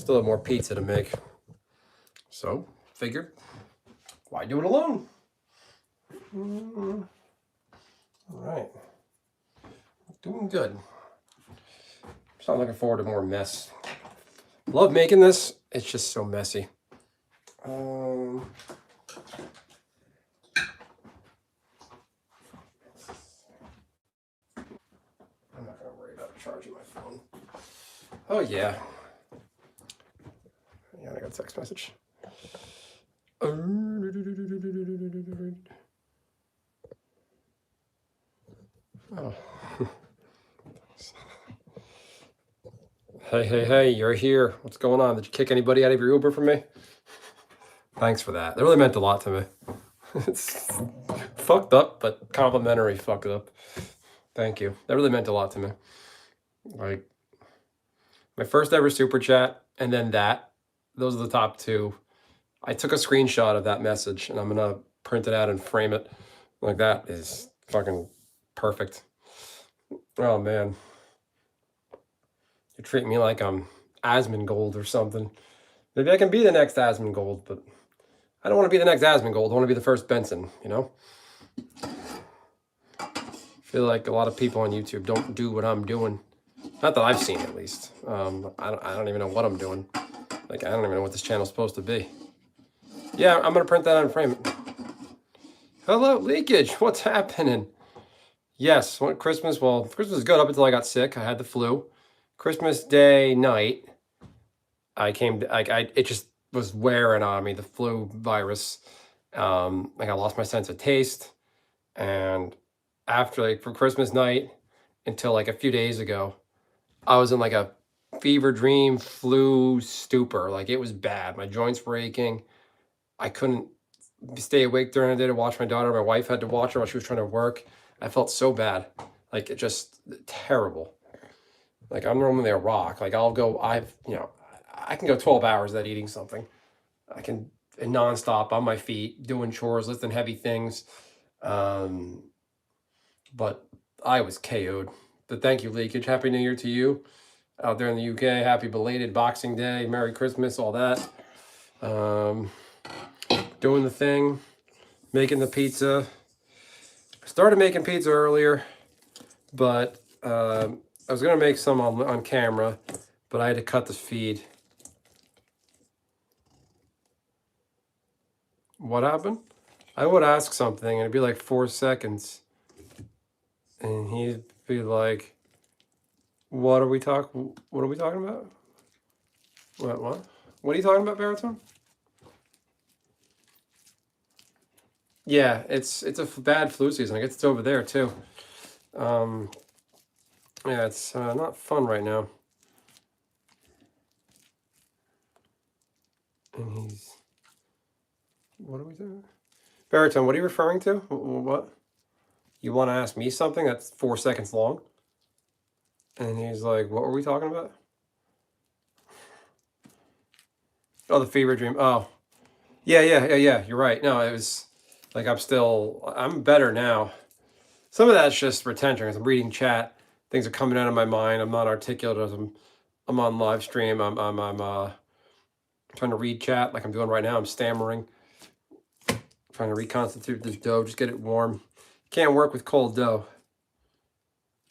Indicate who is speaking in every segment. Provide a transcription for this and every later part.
Speaker 1: Still have more pizza to make. So, figured, why do it alone? All right. Doing good. Just not looking forward to more mess. Love making this. It's just so messy. I'm not going to worry about charging my phone. Oh, yeah. Yeah, I got a text message. Oh. Hey, you're here. What's going on? Did you kick anybody out of your Uber for me? Thanks for that. That really meant a lot to me. It's fucked up, but complimentary fucked up. Thank you. That really meant a lot to me. Like, my first ever super chat, and then that. Those are the top two. I took a screenshot of that message, and I'm going to print it out and frame it. Like, that is fucking perfect. Oh, man. You treat me like I'm Asmongold or something. Maybe I can be the next Asmongold, but I don't want to be the next Asmongold. I want to be the first Benson, you know? I feel like a lot of people on YouTube don't do what I'm doing. Not that I've seen, at least. I don't even know what I'm doing. Like, I don't even know what this channel's supposed to be. Yeah, I'm going to print that out and frame it. Hello, Leakage. What's happening? Yes, Christmas is good up until I got sick. I had the flu. Christmas Day night, it just was wearing on me, the flu virus. Like, I lost my sense of taste. And after, like, from Christmas night until like a few days ago, I was in like a fever dream flu stupor. Like, it was bad. My joints were aching. I couldn't stay awake during the day to watch my daughter. My wife had to watch her while she was trying to work. I felt so bad. Like, it just terrible. Like, I'm normally a rock. Like, I can go 12 hours without eating something. I can nonstop on my feet, doing chores, lifting heavy things. But I was KO'd. But thank you, Leakage. Happy New Year to you out there in the UK. Happy belated Boxing Day. Merry Christmas, all that. Doing the thing. Making the pizza. I started making pizza earlier, but I was going to make some on camera, but I had to cut the feed. What happened? I would ask something, and it'd be like 4 seconds. And he'd be like, what are we talking about? What? What are you talking about, Baritone? Yeah, it's a bad flu season. I guess it's over there, too. Yeah, it's not fun right now. And what are we doing? Baritone, what are you referring to? What? You want to ask me something that's 4 seconds long? And he's like, what were we talking about? Oh, the fever dream. Oh, yeah. You're right. No, it was like, I'm better now. Some of that's just retention. As I'm reading chat, things are coming out of my mind. I'm not articulate as I'm on live stream. I'm trying to read chat like I'm doing right now. I'm stammering. Trying to reconstitute this dough, just get it warm. Can't work with cold dough.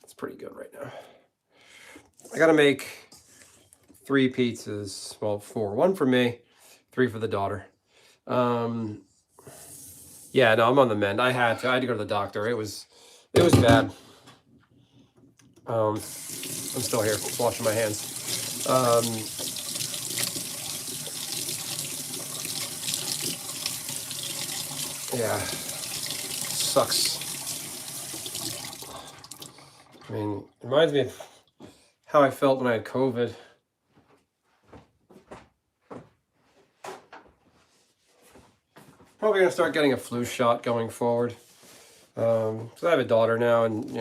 Speaker 1: It's pretty good right now. I gotta make 3 pizzas. Well, 4. 1 for me, 3 for the daughter. Yeah, no, I'm on the mend. I had to go to the doctor. It was bad. I'm still here, just washing my hands. Yeah, sucks. I mean, it reminds me of how I felt when I had COVID. Probably gonna start getting a flu shot going forward. So I have a daughter now, and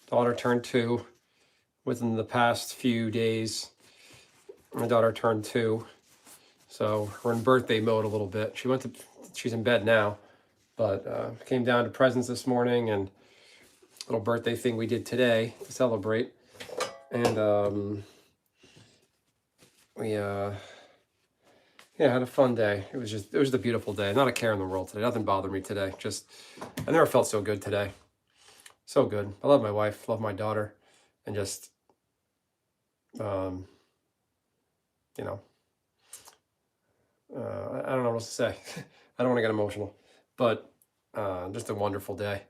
Speaker 1: daughter turned 2 within the past few days. My daughter turned 2, so we're in birthday mode a little bit. She's in bed now, but came down to presents this morning and a little birthday thing we did today to celebrate. And we yeah, had a fun day. It was just a beautiful day. Not a care in the world today. Nothing bothered me today. Just I never felt so good today. So good. I love my wife, love my daughter, and just um, you know, I don't know what else to say. I don't want to get emotional, but just a wonderful day.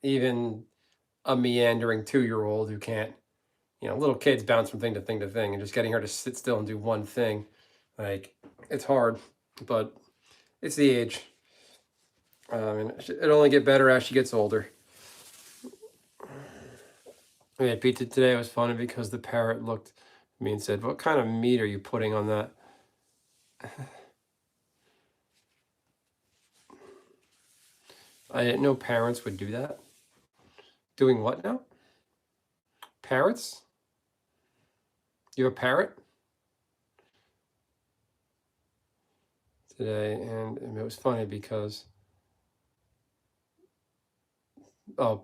Speaker 1: Even a meandering 2-year old who can't, little kids bounce from thing to thing to thing, and just getting her to sit still and do one thing, like it's hard, but it's the age. And it'll only get better as she gets older. We had pizza today. It was funny because the parrot looked at me and said, "What kind of meat are you putting on that?" I didn't know parents would do that. Doing what now? Parrots? You have a parrot today, and it was funny because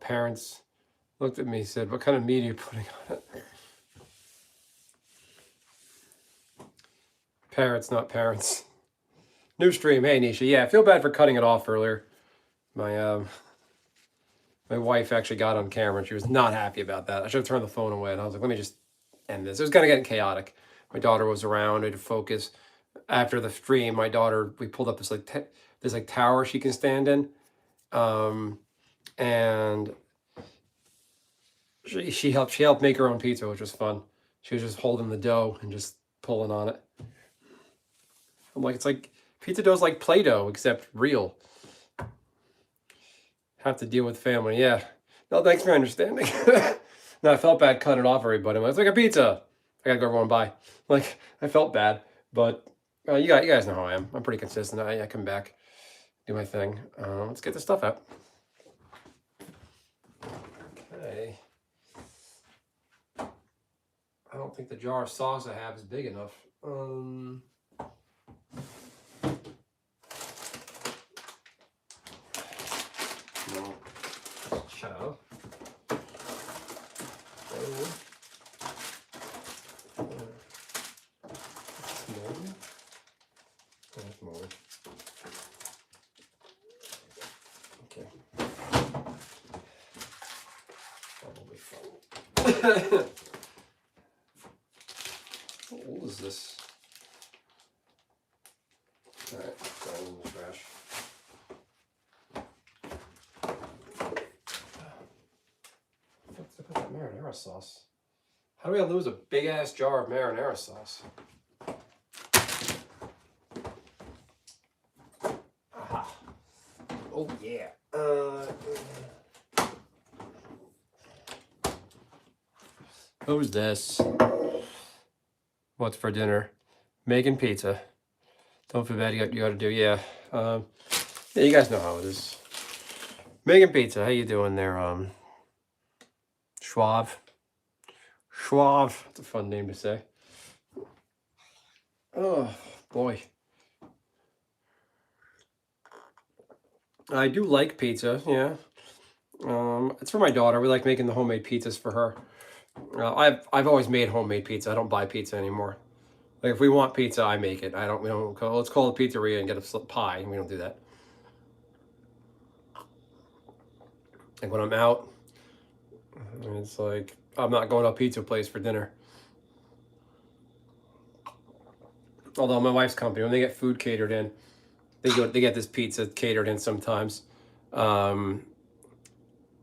Speaker 1: parents looked at me and said, "What kind of meat are you putting on it?" Parrots, not parents. New stream. Hey, Nisha. Yeah, I feel bad for cutting it off earlier. My wife actually got on camera and she was not happy about that. I should have turned the phone away, and I was like, let me just end this. It was kind of getting chaotic. My daughter was around. I had to focus. After the stream, my daughter, we pulled up this like tower she can stand in, and she helped make her own pizza, which was fun. She was just holding the dough and just pulling on it. I'm like, it's like pizza dough's like Play-Doh except real. Have to deal with family. Yeah. No, thanks for understanding. No, I felt bad cutting it off everybody. It's like a pizza. I gotta go everyone by. Like I felt bad, but you guys know how I am. I'm pretty consistent. I come back, do my thing. Let's get this stuff out. Okay. I don't think the jar of sauce I have is big enough. No. Ciao. Okay. Probably fun. How old is this? Alright, throw it in the trash. What's up with that marinara sauce? How do I lose a big ass jar of marinara sauce? Aha. Oh yeah. Who's this? What's for dinner? Making pizza. Don't feel bad. You got to do. Yeah. Yeah. You guys know how it is. Making pizza. How you doing there? Schwab. Schwab. That's a fun name to say. Oh boy. I do like pizza. Yeah. It's for my daughter. We like making the homemade pizzas for her. I've always made homemade pizza. I don't buy pizza anymore. Like if we want pizza, I make it. We don't call. Let's call the pizzeria and get a pie. We don't do that. Like when I'm out, it's like I'm not going to a pizza place for dinner. Although my wife's company, when they get food catered in, they get this pizza catered in sometimes. They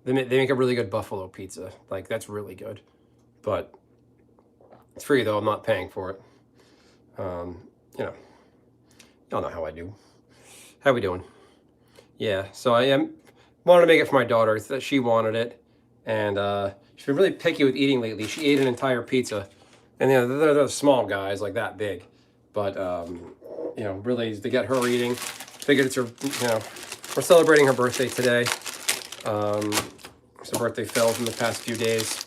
Speaker 1: make a really good buffalo pizza. Like that's really good, but it's free though. I'm not paying for it. Y'all know how I do. How we doing? Yeah. So I wanted to make it for my daughter. That she wanted it, and she's been really picky with eating lately. She ate an entire pizza, and they're small guys, like that big, but really to get her eating. Figured it's her. We're celebrating her birthday today. Her birthday fell in the past few days.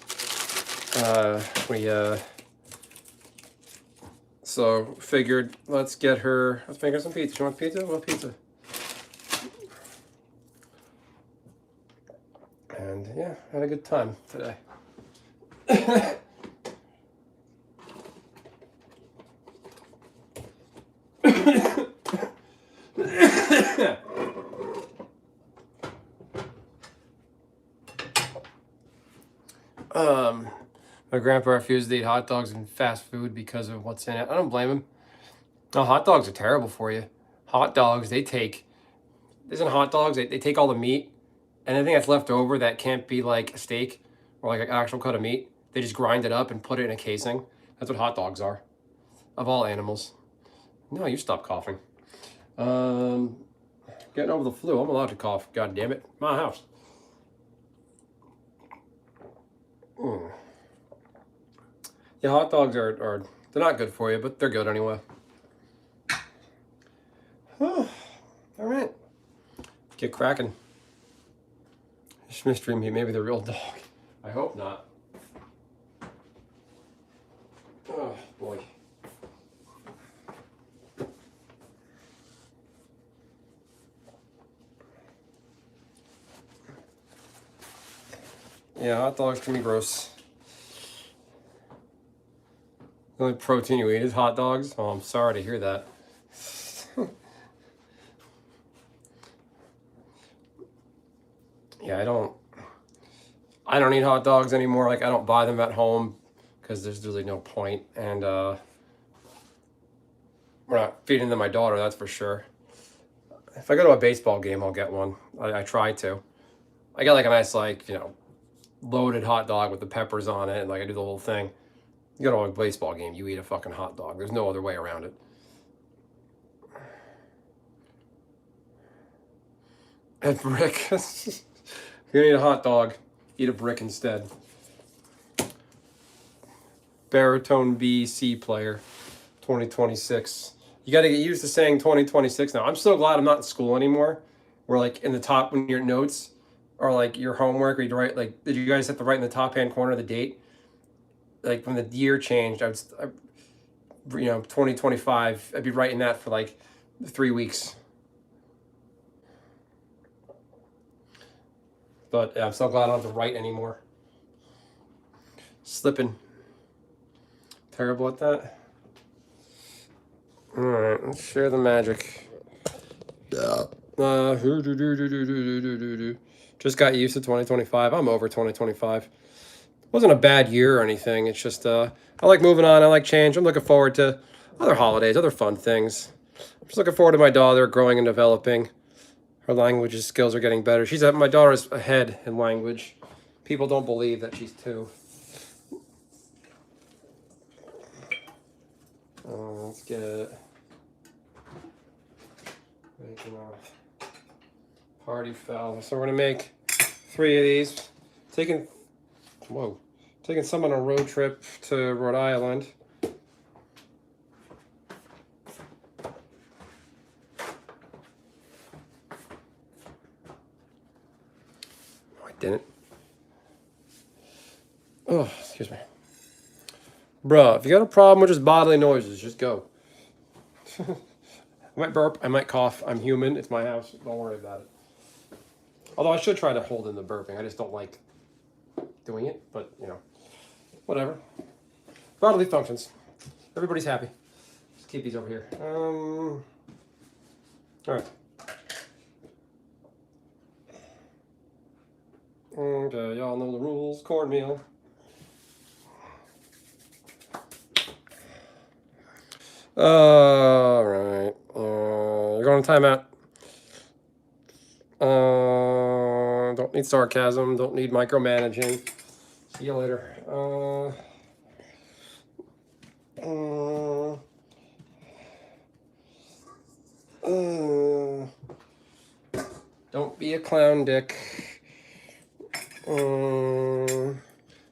Speaker 1: So figured let's get her. Let's make her some pizza. You want pizza? What pizza? And yeah, had a good time today. Um, my grandpa refused to eat hot dogs and fast food because of what's in it. I don't blame him. No, hot dogs are terrible for you. Hot dogs, isn't hot dogs, they take all the meat, and anything that's left over that can't be like a steak or like an actual cut of meat, they just grind it up and put it in a casing. That's what hot dogs are, of all animals. No, you stop coughing. Getting over the flu. I'm allowed to cough. God damn it. My house. Yeah, hot dogs are they're not good for you, but they're good anyway. All right. Get cracking. This mystery me, maybe the real dog. I hope not. Oh boy. Yeah, hot dogs can be gross. The only protein you eat is hot dogs? Oh, I'm sorry to hear that. Yeah, I don't eat hot dogs anymore. Like, I don't buy them at home because there's really no point. And we're not feeding them to my daughter, that's for sure. If I go to a baseball game, I'll get one. I try to. I get like a nice, like, loaded hot dog with the peppers on it, and like I do the whole thing. You go to a baseball game, you eat a fucking hot dog. There's no other way around it. A brick. If you need a hot dog, eat a brick instead. Baritone B C player, 2026. You got to get used to saying 2026 now. I'm so glad I'm not in school anymore. Where like in the top when your notes or like your homework, or you write like, did you guys have to write in the top hand corner the date? Like when the year changed, 2025. I'd be writing that for like 3 weeks. But yeah, I'm so glad I don't have to write anymore. Slipping. Terrible at that. All right, let's share the magic. Just got used to 2025. I'm over 2025. Wasn't a bad year or anything. It's just I like moving on. I like change. I'm looking forward to other holidays, other fun things. I'm just looking forward to my daughter growing and developing. Her language skills are getting better. My daughter's ahead in language. People don't believe that she's 2. Let's get it. Making off. Party foul. So we're gonna make 3 of these. Taking some on a road trip to Rhode Island. No, I didn't. Oh, excuse me. Bruh, if you got a problem with just bodily noises, just go. I might burp, I might cough. I'm human. It's my house. Don't worry about it. Although I should try to hold in the burping. I just don't like doing it, but whatever. Bodily functions. Everybody's happy. Just keep these over here. All right. Okay, y'all know the rules. Cornmeal. All right. You're going to timeout. Don't need sarcasm. Don't need micromanaging. See you later. Don't be a clown, Dick.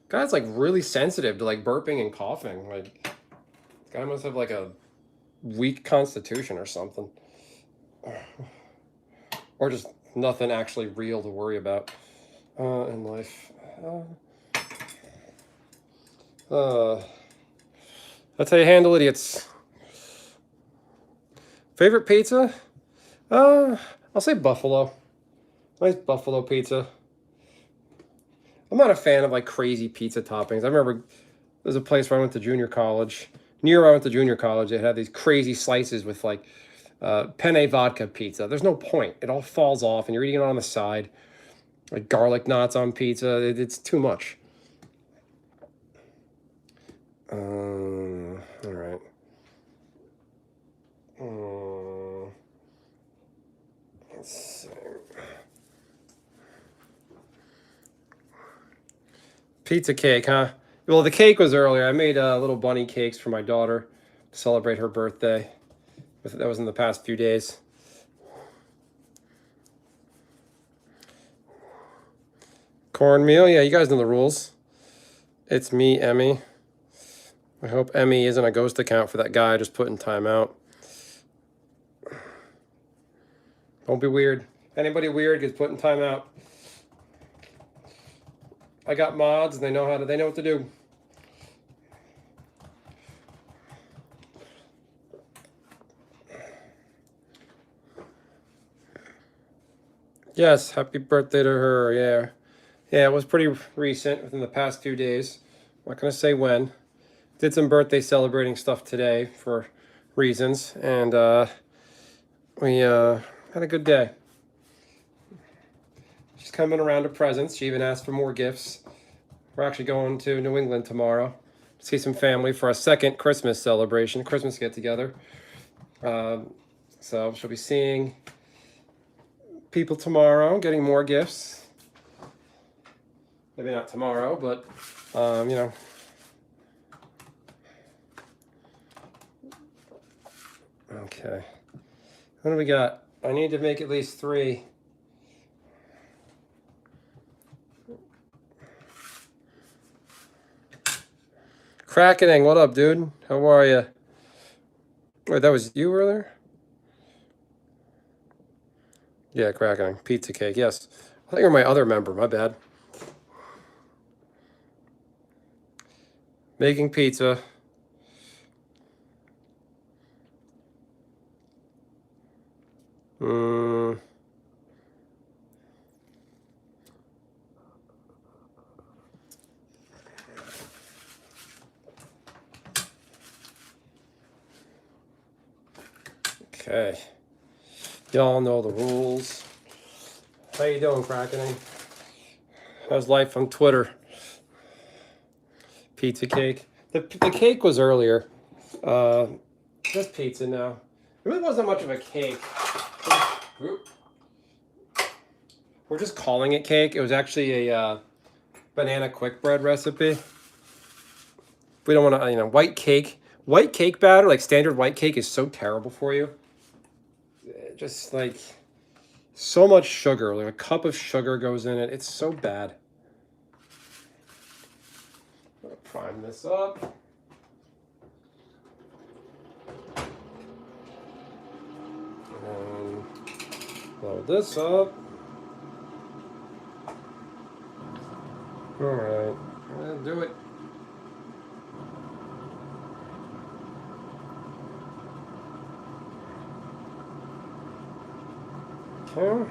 Speaker 1: Guy's like really sensitive to like burping and coughing. Like, this guy must have like a weak constitution or something. Or just nothing actually real to worry about in life. That's how you handle idiots. Favorite pizza? I'll say buffalo. Nice buffalo pizza. I'm not a fan of like crazy pizza toppings. I remember there's a place where I went to junior college. Near where I went to junior college, they had these crazy slices with like penne vodka pizza. There's no point. It all falls off, and you're eating it on the side. Like garlic knots on pizza. It's too much. All right. Let's see. Pizza cake, huh? Well, the cake was earlier. I made little bunny cakes for my daughter to celebrate her birthday. That was in the past few days. Cornmeal, yeah, you guys know the rules. It's me, Emmy. I hope Emmy isn't a ghost account for that guy I just put in timeout. Don't be weird. Anybody weird gets put in timeout. I got mods and they know what to do. Yes, happy birthday to her, yeah. Yeah, it was pretty recent, within the past few days. I'm not gonna say when. Did some birthday celebrating stuff today for reasons, and we had a good day. She's coming around to presents. She even asked for more gifts. We're actually going to New England tomorrow to see some family for a second Christmas celebration, Christmas get together. So she'll be seeing people tomorrow, getting more gifts. Maybe not tomorrow, but you know. Okay. What do we got? I need to make at least 3. Crackening, what up, dude? How are you? Wait, that was you earlier? Yeah, crackening. Pizza cake, yes. I think you're my other member, my bad. Making pizza. Okay. Y'all know the rules. How you doing, crackening? How's life on Twitter? Pizza cake. The cake was earlier. Just pizza now. It really wasn't much of a cake. We're just calling it cake. It was actually a banana quick bread recipe. We don't want to, white cake. White cake batter, like standard white cake, is so terrible for you. Just like so much sugar, like a cup of sugar goes in it. It's so bad. I'm gonna prime this up. And load this up. All right, let's do it. Okay.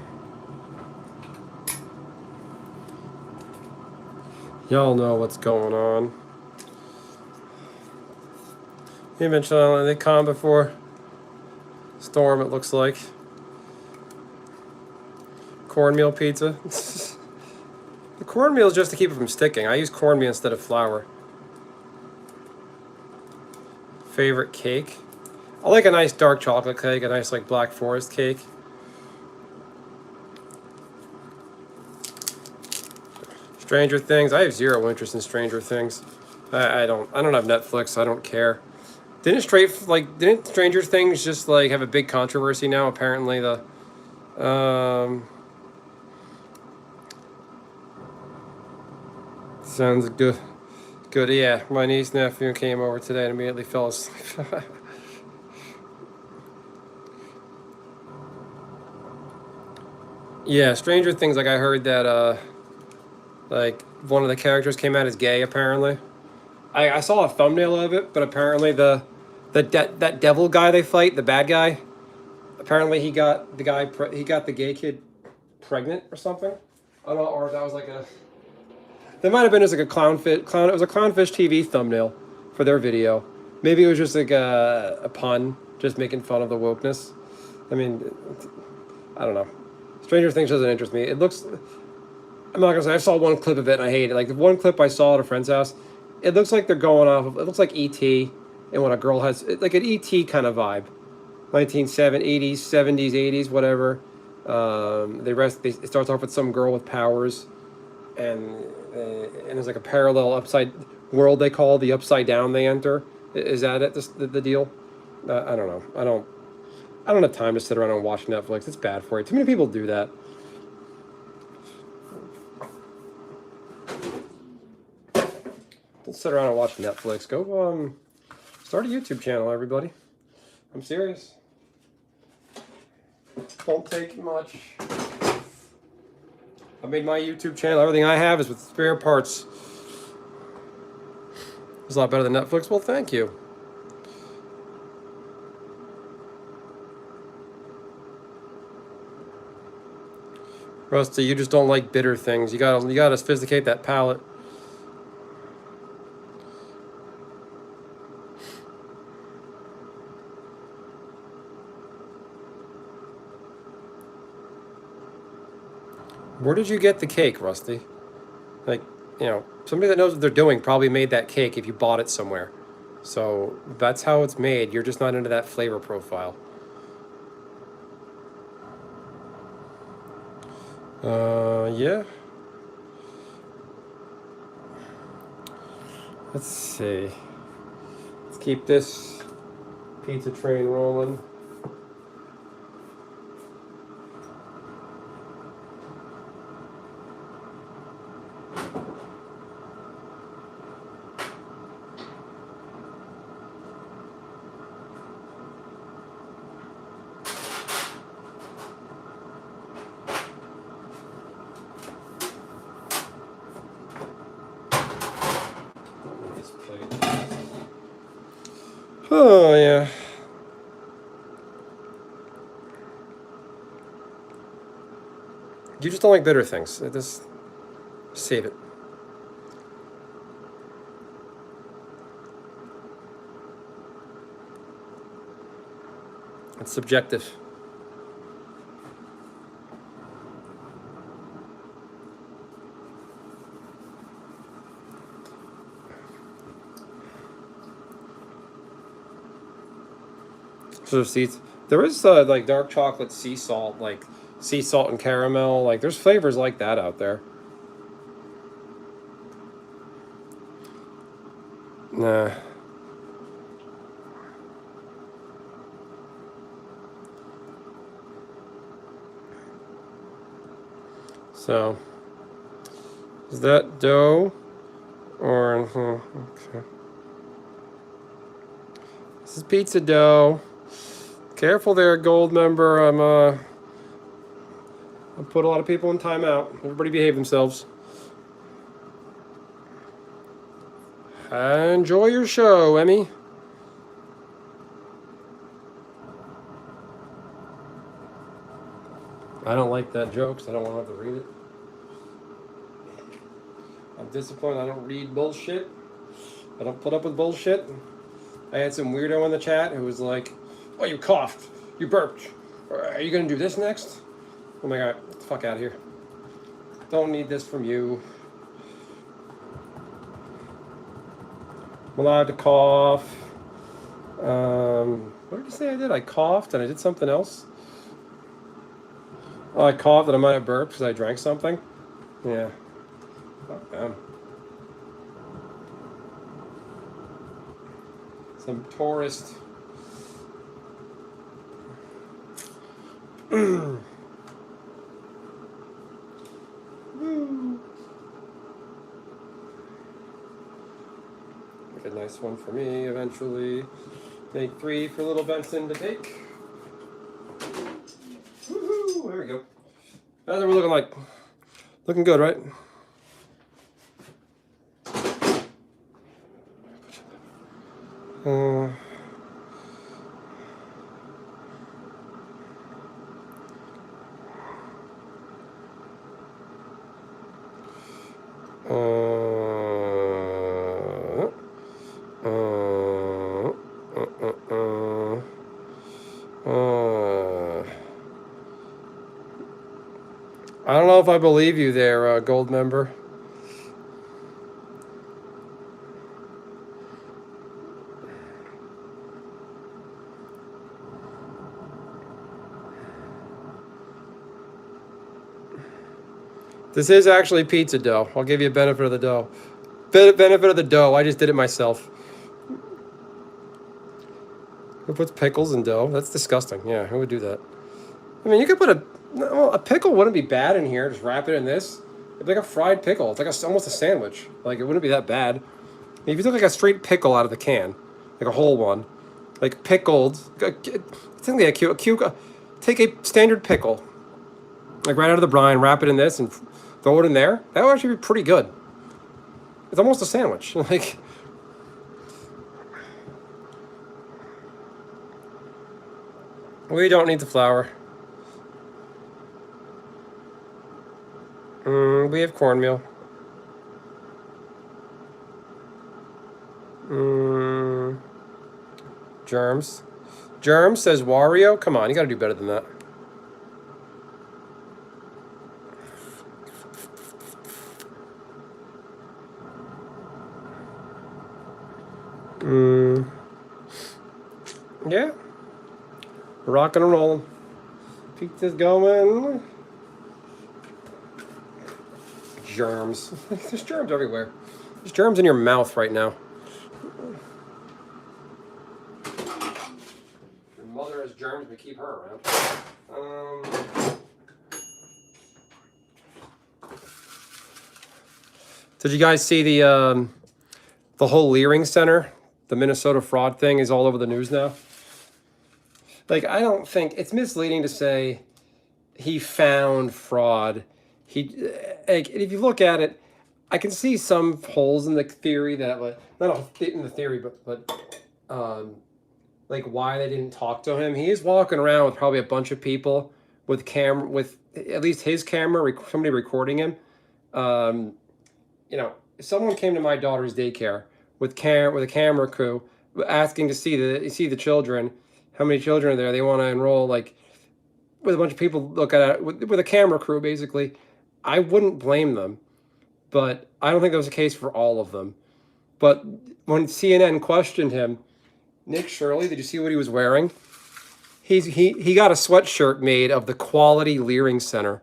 Speaker 1: Y'all know what's going on. You mentioned the calm before storm, it looks like. Cornmeal pizza. The cornmeal is just to keep it from sticking. I use cornmeal instead of flour. Favorite cake? I like a nice dark chocolate cake, a nice like Black Forest cake. Stranger Things. I have zero interest in Stranger Things. I don't have Netflix. So I don't care. Didn't Stranger Things just like have a big controversy now? Apparently the sounds good. Good. Yeah, my niece nephew came over today and immediately fell asleep. Yeah, Stranger Things. Like I heard that like one of the characters came out as gay. Apparently, I saw a thumbnail of it, but apparently that devil guy they fight, the bad guy. Apparently he got the gay kid pregnant or something. I don't know, or that was like a. That might have been just like a It was a Clownfish TV thumbnail for their video. Maybe it was just like a pun, just making fun of the wokeness. I mean, I don't know. Stranger Things doesn't interest me. It looks. I'm not gonna say I saw one clip of it and I hate it. Like the one clip I saw at a friend's house, It looks like they're going off of. It looks like ET, and when a girl has like an ET kind of vibe, 1970s, 70s, 80s, whatever. It starts off with some girl with powers, and there's like a parallel upside world they call the upside down they enter. Is that it? The deal? I don't know. I don't have time to sit around and watch Netflix. It's bad for you. Too many people do that. Don't sit around and watch Netflix. Go start a YouTube channel, everybody. I'm serious. Don't take much. I made my YouTube channel. Everything I have is with spare parts. It's a lot better than Netflix. Well, thank you. Rusty, you just don't like bitter things. You gotta sophisticate that palate. Where did you get the cake, Rusty? Like, somebody that knows what they're doing probably made that cake if you bought it somewhere. So that's how it's made. You're just not into that flavor profile. Yeah. Let's see. Let's keep this pizza train rolling. Oh, yeah. You just don't like bitter things. Just save it. It's subjective. So there is like dark chocolate sea salt, like sea salt and caramel. Like there's flavors like that out there. Nah. So is that dough or okay? This is pizza dough. Careful there, gold member. I put a lot of people in timeout. Everybody behave themselves. Enjoy your show, Emmy. I don't like that joke because I don't want to have to read it. I'm disciplined. I don't read bullshit. I don't put up with bullshit. I had some weirdo in the chat who was like, "Oh, you coughed. You burped. Are you going to do this next?" Oh my god, get the fuck out of here. Don't need this from you. I'm allowed to cough. What did you say I did? I coughed and I did something else? Oh, I coughed and I might have burped because I drank something? Yeah. Fuck them. Some tourist. Make a nice one for me eventually. Make 3 for little Benson to take. Woohoo! There we go. How's it looking like? Looking good, right? I don't know if I believe you there, gold member. This is actually pizza dough. I'll give you a benefit of the dough. Benefit of the dough. I just did it myself. Who puts pickles in dough? That's disgusting. Yeah, who would do that? I mean, you could put a pickle wouldn't be bad in here. Just wrap it in this. It's like a fried pickle. It's like almost a sandwich. Like, it wouldn't be that bad. If you took like a straight pickle out of the can, like a whole one, like pickled, think like take a standard pickle, like right out of the brine, wrap it in this, and throw it in there. That would actually be pretty good. It's almost a sandwich. Like, we don't need the flour. We have cornmeal. Germs. Germs says Wario. Come on, you got to do better than that. Yeah. Rocking and rolling. Pizza's going. Germs. There's germs everywhere. There's germs in your mouth right now. Your mother has germs, but keep her around. Did you guys see the whole Leering Center? The Minnesota fraud thing is all over the news now. Like, I don't think it's misleading to say he found fraud. If you look at it, I can see some holes in the theory that, like, not in the theory, but like why they didn't talk to him. He is walking around with probably a bunch of people with at least his camera, somebody recording him. If someone came to my daughter's daycare with a camera crew asking to see the children, how many children are there? They want to enroll, like, with a bunch of people looking at it with a camera crew, basically. I wouldn't blame them, but I don't think that was the case for all of them. But when CNN questioned him, Nick Shirley, did you see what he was wearing? He got a sweatshirt made of the quality Leering Center.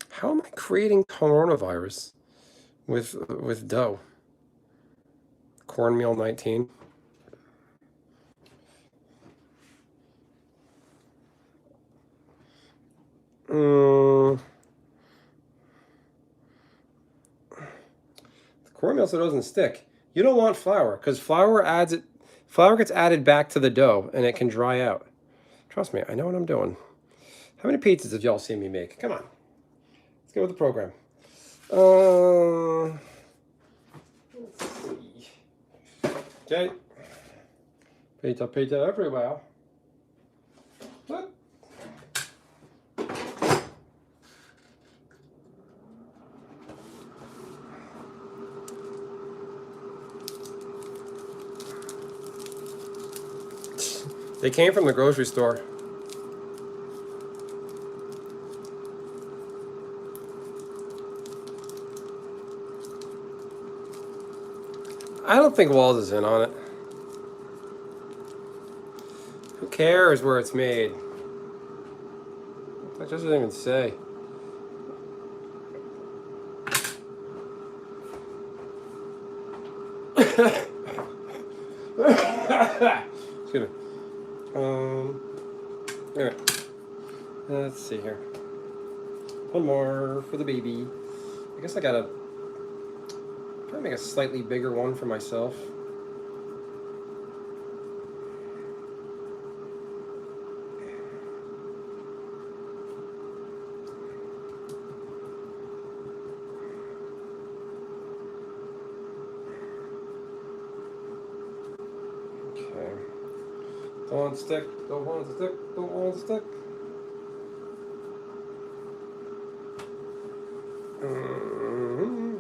Speaker 1: How am I creating coronavirus with dough? Cornmeal 19. The cornmeal so it doesn't stick. You don't want flour, because flour gets added back to the dough and it can dry out. Trust me, I know what I'm doing. How many pizzas have y'all seen me make? Come on. Let's go with the program. Let's see. Okay. Pizza everywhere. What? They came from the grocery store. I don't think Walls is in on it. Who cares where it's made? That doesn't even say. Excuse me. Alright. Let's see here. One more for the baby. I guess I gotta try to make a slightly bigger one for myself. Don't want to stick, don't want to stick, don't want to stick.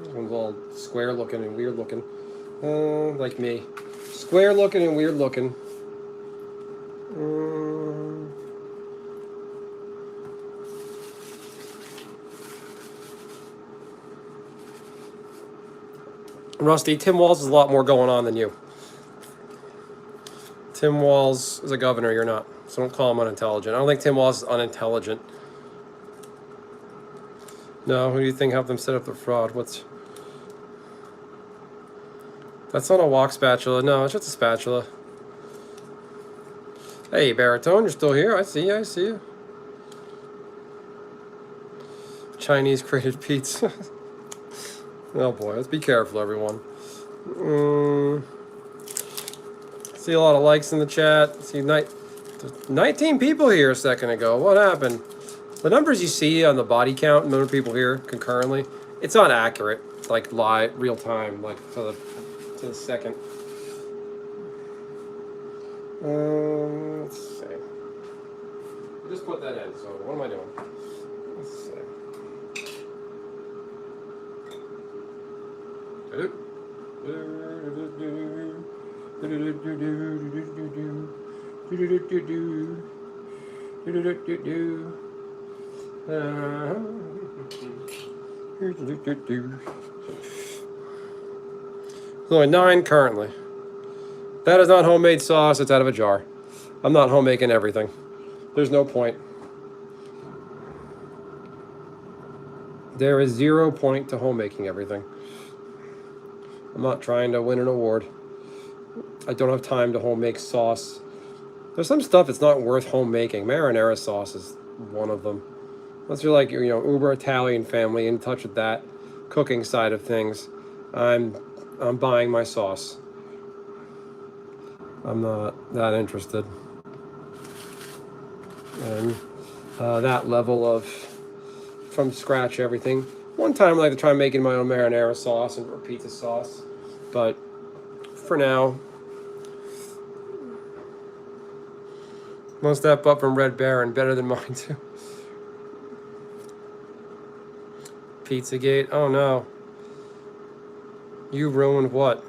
Speaker 1: This one's all square looking and weird looking. Like me. Square looking and weird looking. Rusty, Tim Walls has a lot more going on than you. Tim Walz is a governor. You're not. So don't call him unintelligent. I don't think Tim Walz is unintelligent. No, who do you think helped them set up the fraud? That's not a wok spatula. No, it's just a spatula. Hey, Baritone, you're still here. I see you. I see you. Chinese created pizza. Oh boy, let's be careful, everyone. See a lot of likes in the chat. See 19 people here a second ago. What happened? The numbers you see on the body count, number of people here concurrently, it's not accurate. Like live, real time, like to the second. Let's see. Just put that in. So what am I doing? Let's see. There's only 9 currently. That is not homemade sauce. It's out of a jar. I'm not homemaking everything. There's no point. There is 0 point to homemaking everything. I'm not trying to win an award. I don't have time to homemake sauce. There's some stuff that's not worth homemaking. Marinara sauce is one of them. Unless you're like, uber Italian family, in touch with that cooking side of things, I'm buying my sauce. I'm not that interested in that level of from scratch everything. One time I like to try making my own marinara sauce or pizza sauce, but for now, one step up from Red Baron, better than mine too. Pizzagate, oh no. You ruined what?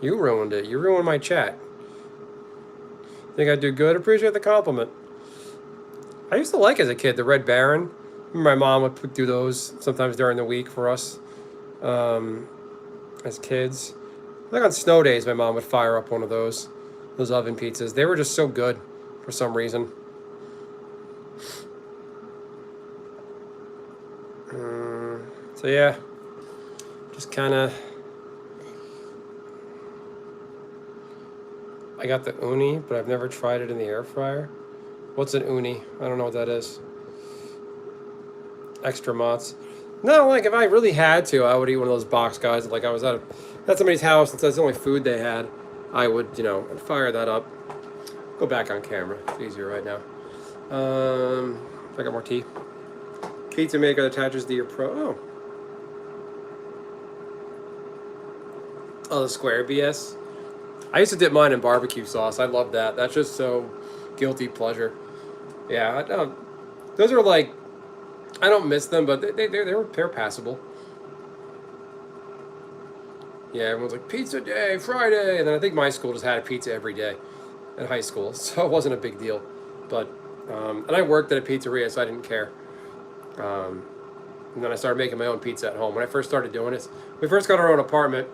Speaker 1: You ruined it. You ruined my chat. Think I do good? Appreciate the compliment. I used to like as a kid the Red Baron. My mom would do those sometimes during the week for us as kids. Like on snow days, my mom would fire up one of those oven pizzas. They were just so good for some reason. So yeah, just kind of. I got the uni, but I've never tried it in the air fryer. What's an uni? I don't know what that is. Extra mozz. No, like if I really had to, I would eat one of those box guys. Like I was at somebody's house and that's the only food they had. I would, I'd fire that up. Go back on camera. It's easier right now. I got more tea. Pizza maker that attaches to your Pro. Oh, the square BS. I used to dip mine in barbecue sauce. I love that. That's just so guilty pleasure. Yeah, those are like, I don't miss them, but they're passable. Yeah, everyone's like, pizza day, Friday. And then I think my school just had a pizza every day at high school. So it wasn't a big deal. But, and I worked at a pizzeria, so I didn't care. And then I started making my own pizza at home. When I first started doing it, we first got our own apartment.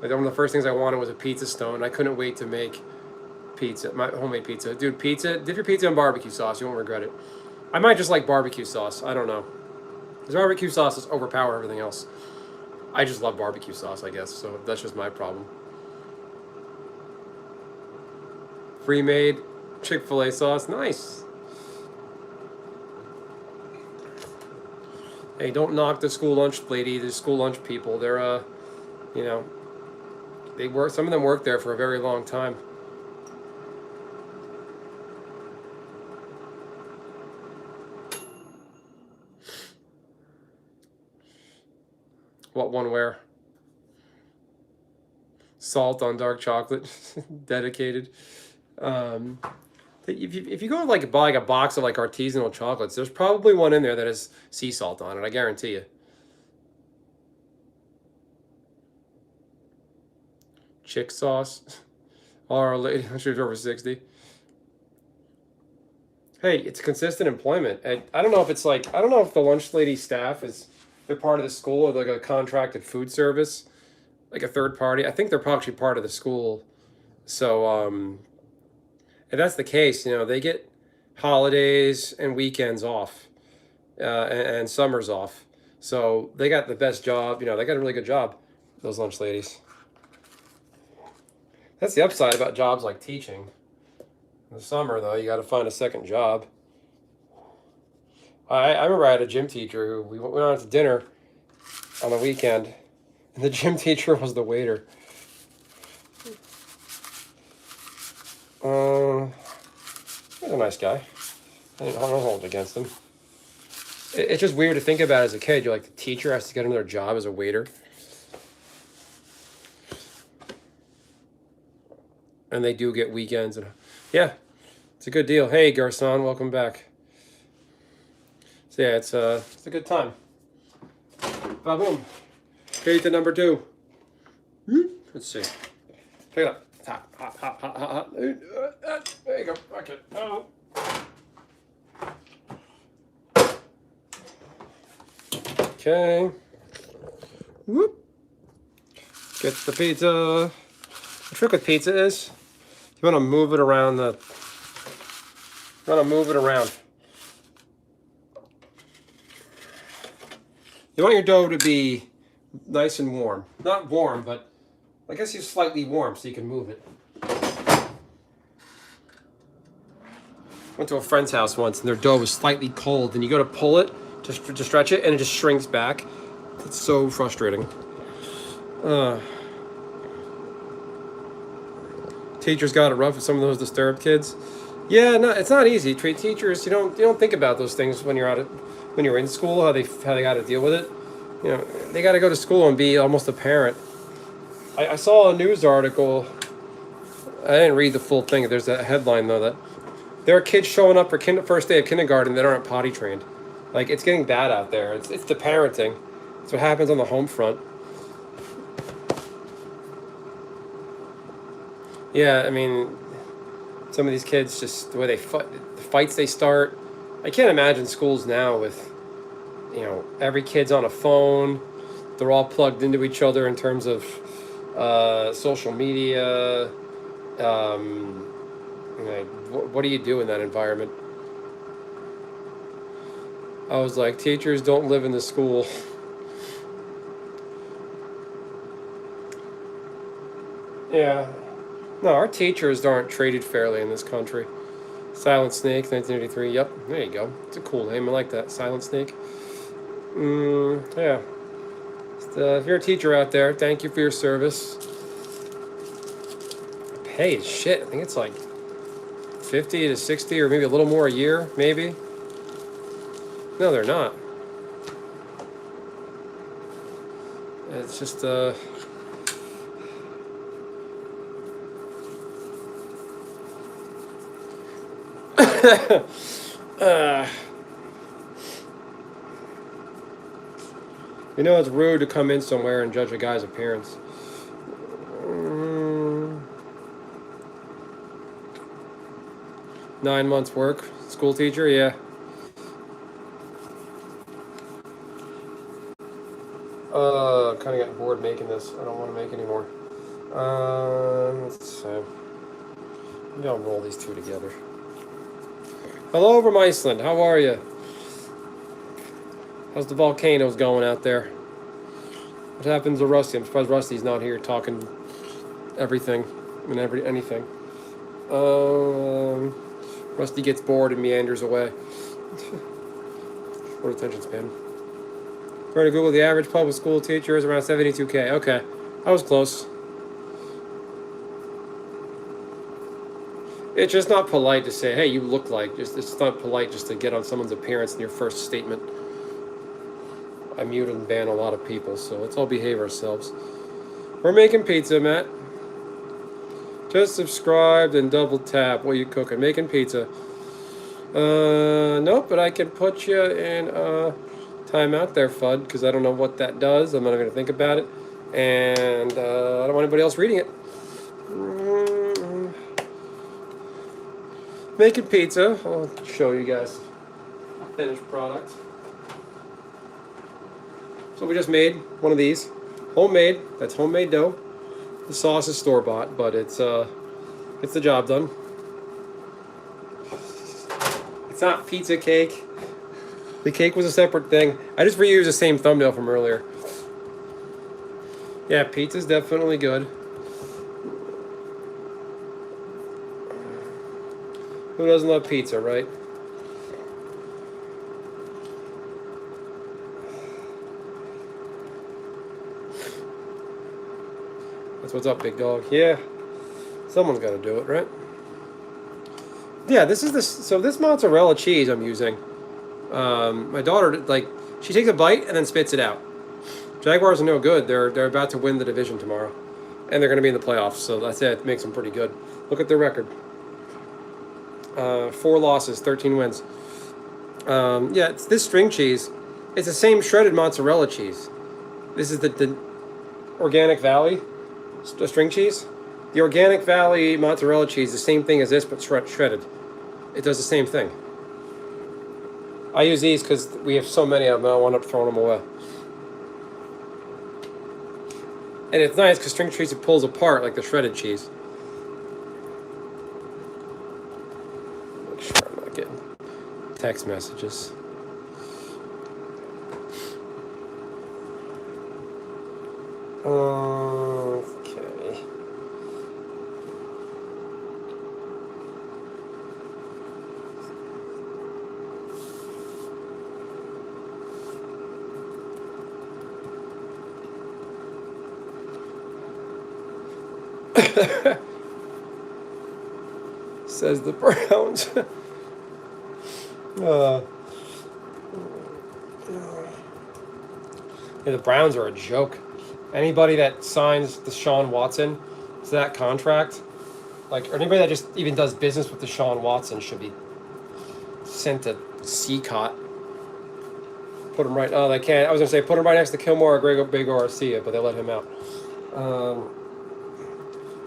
Speaker 1: Like one of the first things I wanted was a pizza stone. I couldn't wait to make pizza, my homemade pizza. Dude, dip your pizza in barbecue sauce. You won't regret it. I might just like barbecue sauce. I don't know. Because barbecue sauces overpower everything else. I just love barbecue sauce, I guess. So that's just my problem. Pre-made Chick-fil-A sauce. Nice. Hey, don't knock the school lunch lady, the school lunch people. They're, they work. Some of them work there for a very long time. What one where? Salt on dark chocolate, dedicated. If you go like buy like a box of like artisanal chocolates, there's probably one in there that has sea salt on it. I guarantee you. Chick sauce. All our lady, I'm sure she's over 60. Hey, it's consistent employment. I don't know if it's like, I don't know if the lunch lady staff they're part of the school or like a contracted food service, like a third party. I think they're probably part of the school. So, if that's the case, they get holidays and weekends off, and summers off. So they got the best job. They got a really good job, those lunch ladies. That's the upside about jobs like teaching. In the summer, though, you got to find a second job. I remember I had a gym teacher who we went out to dinner on the weekend, and the gym teacher was the waiter. He's a nice guy. I don't hold it against him. It's just weird to think about as a kid. You're like, the teacher has to get another job as a waiter. And they do get weekends. And yeah, it's a good deal. Hey, Garcon, welcome back. So yeah, it's a good time. Ba-boom. Pizza number 2. Let's see. Pick it up. Hot, hot, hot, hot, hot, hot. There you go. Okay. Oh. Okay. Whoop. Get the pizza. The trick with pizza is you want to move it around You want to move it around. You want your dough to be nice and warm. Not warm, but I guess it's slightly warm so you can move it. Went to a friend's house once and their dough was slightly cold, and you go to pull it to stretch it and it just shrinks back. It's so frustrating. Teachers got it rough with some of those disturbed kids. Yeah, no, it's not easy. Teachers, you don't think about those things when you're in school, how they got to deal with it. They got to go to school and be almost a parent. I saw a news article. I didn't read the full thing. There's a headline though that there are kids showing up for first day of kindergarten that aren't potty trained. Like, it's getting bad out there. It's the parenting. It's what happens on the home front. Yeah, I mean, some of these kids, just the way they fight, the fights they start. I can't imagine schools now with, every kid's on a phone. They're all plugged into each other in terms of social media. What do you do in that environment? I was like, teachers don't live in the school. Yeah. No, our teachers aren't treated fairly in this country. Silent Snake, 1983. Yep, there you go. It's a cool name. I like that. Silent Snake. Yeah. If you're a teacher out there, thank you for your service. Pay is shit. I think it's like 50 to 60 or maybe a little more a year, maybe. No, they're not. It's just it's rude to come in somewhere and judge a guy's appearance. 9 months work, school teacher, yeah. Kind of got bored making this. I don't want to make anymore. Let's see. Maybe I'll roll these two together. Hello from Iceland. How are you? How's the volcanoes going out there? What happens to Rusty? I'm surprised Rusty's not here talking everything and anything. Rusty gets bored and meanders away. Short attention span. According to Google, the average public school teacher is around 72K. Okay, I was close. It's just not polite to say, hey, you look like. It's not polite just to get on someone's appearance in your first statement. I mute and ban a lot of people, so let's all behave ourselves. We're making pizza, Matt. Just subscribed and double tap. What are you cooking? Making pizza. Nope, but I can put you in timeout there, Fudd, because I don't know what that does. I'm not going to think about it. And I don't want anybody else reading it. Making pizza. I'll show you guys finished product. So we just made one of these. Homemade. That's homemade dough. The sauce is store-bought, but it's Gets the job done. It's not pizza cake. The cake was a separate thing. I just reused the same thumbnail from earlier. Yeah, pizza's definitely good. Who doesn't love pizza, right? That's what's up, big dog. Yeah, someone's got to do it, right? Yeah, this is this mozzarella cheese I'm using. My daughter, like, she takes a bite and then spits it out. Jaguars are no good. They're about to win the division tomorrow, and they're going to be in the playoffs. So that's it. It makes them pretty good. Look at their record: 4 losses, 13 wins. Yeah, it's this string cheese. It's the same shredded mozzarella cheese. This is the Organic Valley string cheese. The Organic Valley mozzarella cheese, the same thing as this, but shredded. It does the same thing. I use these because we have so many of them, I don't end up throwing them away. And it's nice because string cheese, it pulls apart like the shredded cheese. Make sure I'm not getting text messages. Okay. Says the Browns. Yeah, the Browns are a joke. Anybody that signs Deshaun Watson to that contract, like, or anybody that just even does business with Deshaun Watson should be sent to CCOT. Put him right. Oh, they can't. I was gonna say put him right next to Kilmore or Big Garcia, but they let him out.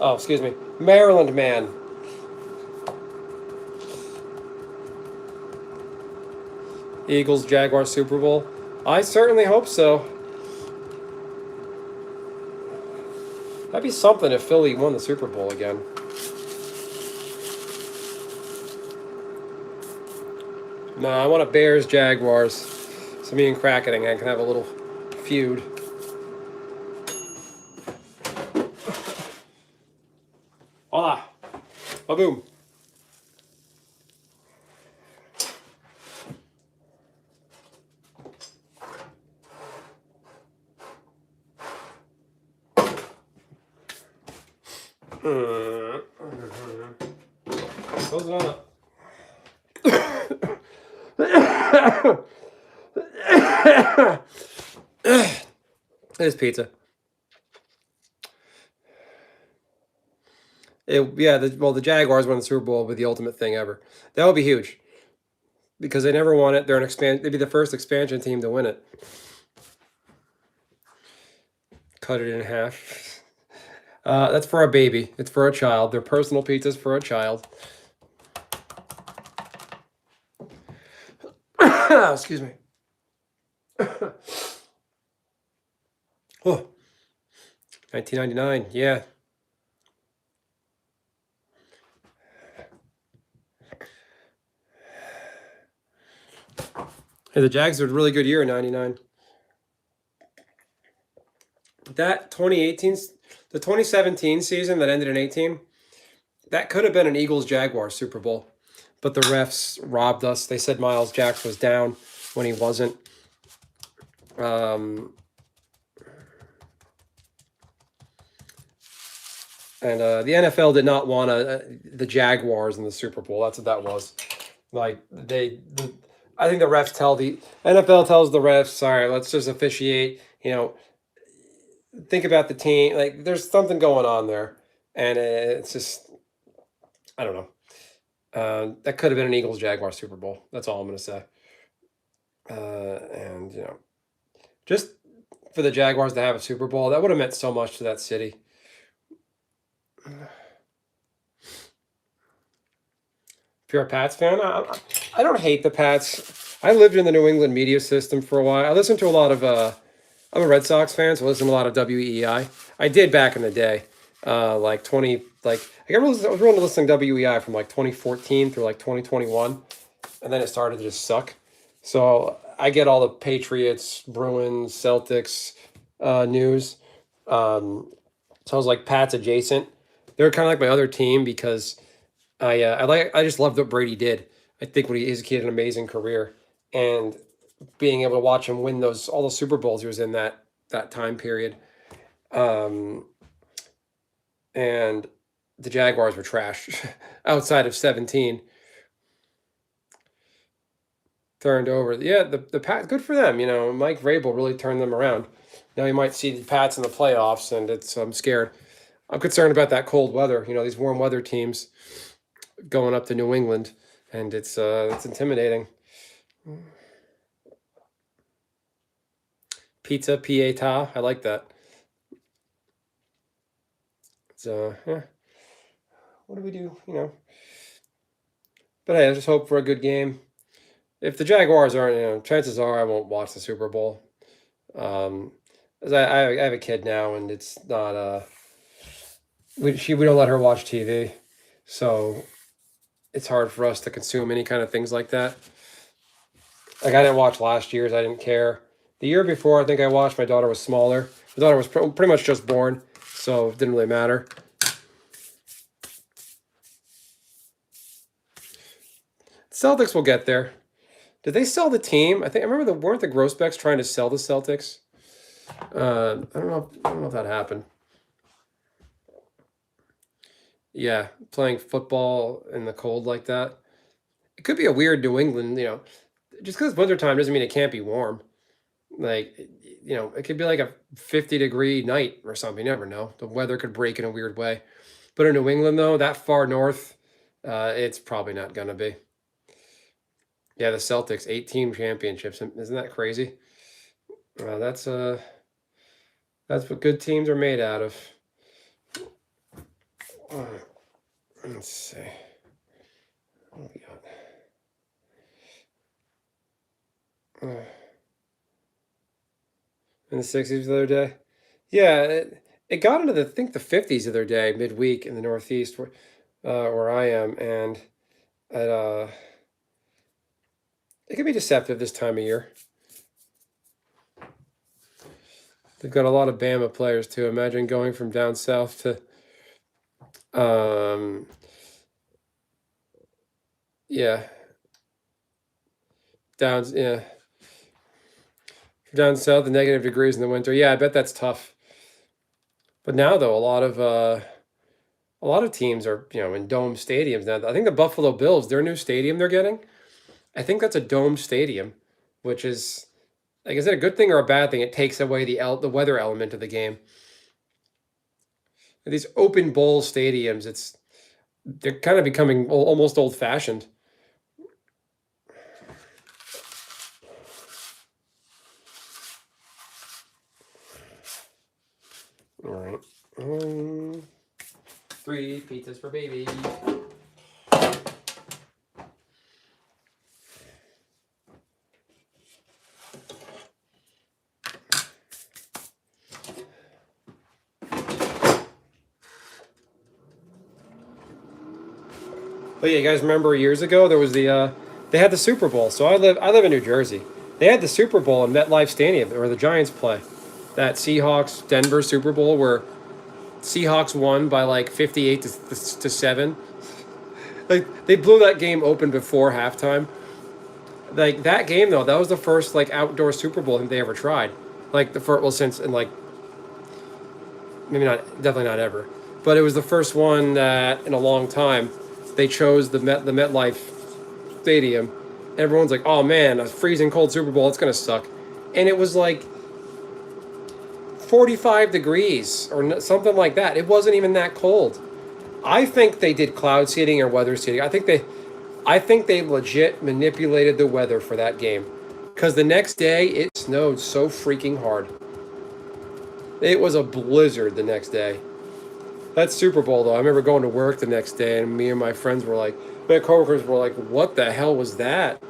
Speaker 1: Oh, excuse me, Maryland man. Eagles Jaguars Super Bowl. I certainly hope so. That'd be something if Philly won the Super Bowl again. No, I want a Bears Jaguars. So me and Cracketing can have a little feud. Hola. Ba-boom. Close it on up. It is pizza. The Jaguars won the Super Bowl with the ultimate thing ever. That would be huge because they never won it. They're they'd be the first expansion team to win it. Cut it in half. That's for a baby. It's for a child. They're personal pizzas for a child. Excuse me. Oh, 1999. Yeah. Hey, the Jags had a really good year in '99. That 2018, the 2017 season that ended in 18, that could have been an Eagles-Jaguars Super Bowl. But the refs robbed us. They said Miles Jack was down when he wasn't. And the NFL did not want the Jaguars in the Super Bowl. That's what that was. Like, I think the refs NFL tells the refs, sorry, let's just officiate, think about the team. Like, there's something going on there. And it's just, I don't know. That could have been an Eagles-Jaguars Super Bowl. That's all I'm going to say. And, just for the Jaguars to have a Super Bowl, that would have meant so much to that city. If you're a Pats fan, I don't hate the Pats. I lived in the New England media system for a while. I listened to a lot of, I'm a Red Sox fan, so I listen to a lot of WEEI. I did back in the day. like 20, like I was really listening to WEI from like 2014 through like 2021, and then it started to just suck. So I get all the Patriots, Bruins, Celtics news. So I was like Pats adjacent. They're kind of like my other team because I just loved what Brady did. I think when he had an amazing career, and being able to watch him win those all the Super Bowls he was in that time period. Um, and the Jaguars were trash outside of 17 turned over. Yeah, the Pats, good for them. Mike Vrabel really turned them around. Now you might see the Pats in the playoffs, and I'm scared. I'm concerned about that cold weather. These warm weather teams going up to New England, and it's intimidating. Pizza pieta, I like that. So yeah, what do we do? But hey, I just hope for a good game. If the Jaguars aren't, chances are I won't watch the Super Bowl. As I have a kid now, and it's not we don't let her watch TV, so it's hard for us to consume any kind of things like that. Like I didn't watch last year's, I didn't care. The year before, I think I watched. My daughter was smaller. My daughter was pretty much just born, so it didn't really matter. Celtics will get there. Did they sell the team? I remember weren't the Grosbecks trying to sell the Celtics? I don't know. I don't know if that happened. Yeah, playing football in the cold like that. It could be a weird New England. Just because it's wintertime doesn't mean it can't be warm. Like, it could be like a 50-degree night or something. You never know. The weather could break in a weird way. But in New England, though, that far north, it's probably not gonna be. Yeah, the Celtics, 18 championships. Isn't that crazy? That's what good teams are made out of. Let's see. What do we got? In the 60s the other day. Yeah, it got into I think the 50s the other day, midweek in the Northeast, where I am, and it can be deceptive this time of year. They've got a lot of Bama players too. Imagine going from down south to, yeah, yeah, down south, the negative degrees in the winter. Yeah, I bet that's tough. But now though, a lot of teams are in dome stadiums now. I think the Buffalo Bills, their new stadium they're getting, I think that's a dome stadium, which is like, is it a good thing or a bad thing? It takes away the weather element of the game. These open bowl stadiums, they're kind of becoming almost old fashioned. All right. 3 pizzas for baby. But yeah, you guys remember years ago there was they had the Super Bowl. So I live in New Jersey. They had the Super Bowl in MetLife Stadium where the Giants play. That Seahawks Denver Super Bowl where Seahawks won by like 58 to 7. Like they blew that game open before halftime. Like that game though, that was the first like outdoor Super Bowl I think they ever tried. Like the first, well, since, and like maybe not, definitely not ever, but it was the first one that in a long time they chose the MetLife Stadium. Everyone's like, oh man, a freezing cold Super Bowl, it's gonna suck, and it was like 45 degrees or something like that. It wasn't even that cold. I think they did cloud seeding or weather seeding. I think they legit manipulated the weather for that game. Because the next day, it snowed so freaking hard. It was a blizzard the next day. That Super Bowl, though, I remember going to work the next day, and me and my friends were like, my coworkers were like, what the hell was that?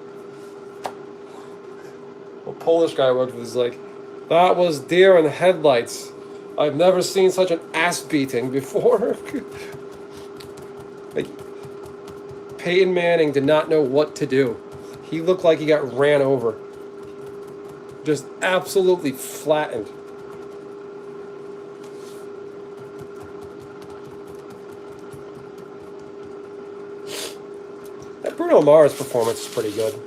Speaker 1: A Polish guy I worked with was like, that was deer in the headlights. I've never seen such an ass beating before. Like, Peyton Manning did not know what to do. He looked like he got ran over. Just absolutely flattened. That Bruno Mars performance is pretty good.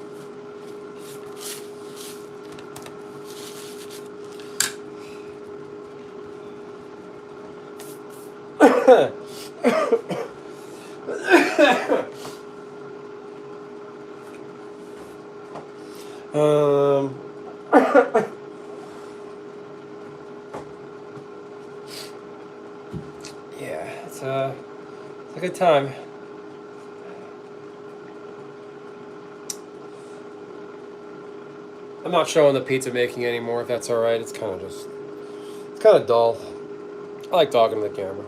Speaker 1: Yeah, it's a good time. I'm not showing the pizza making anymore, if that's all right. It's kind of dull. I like talking to the camera.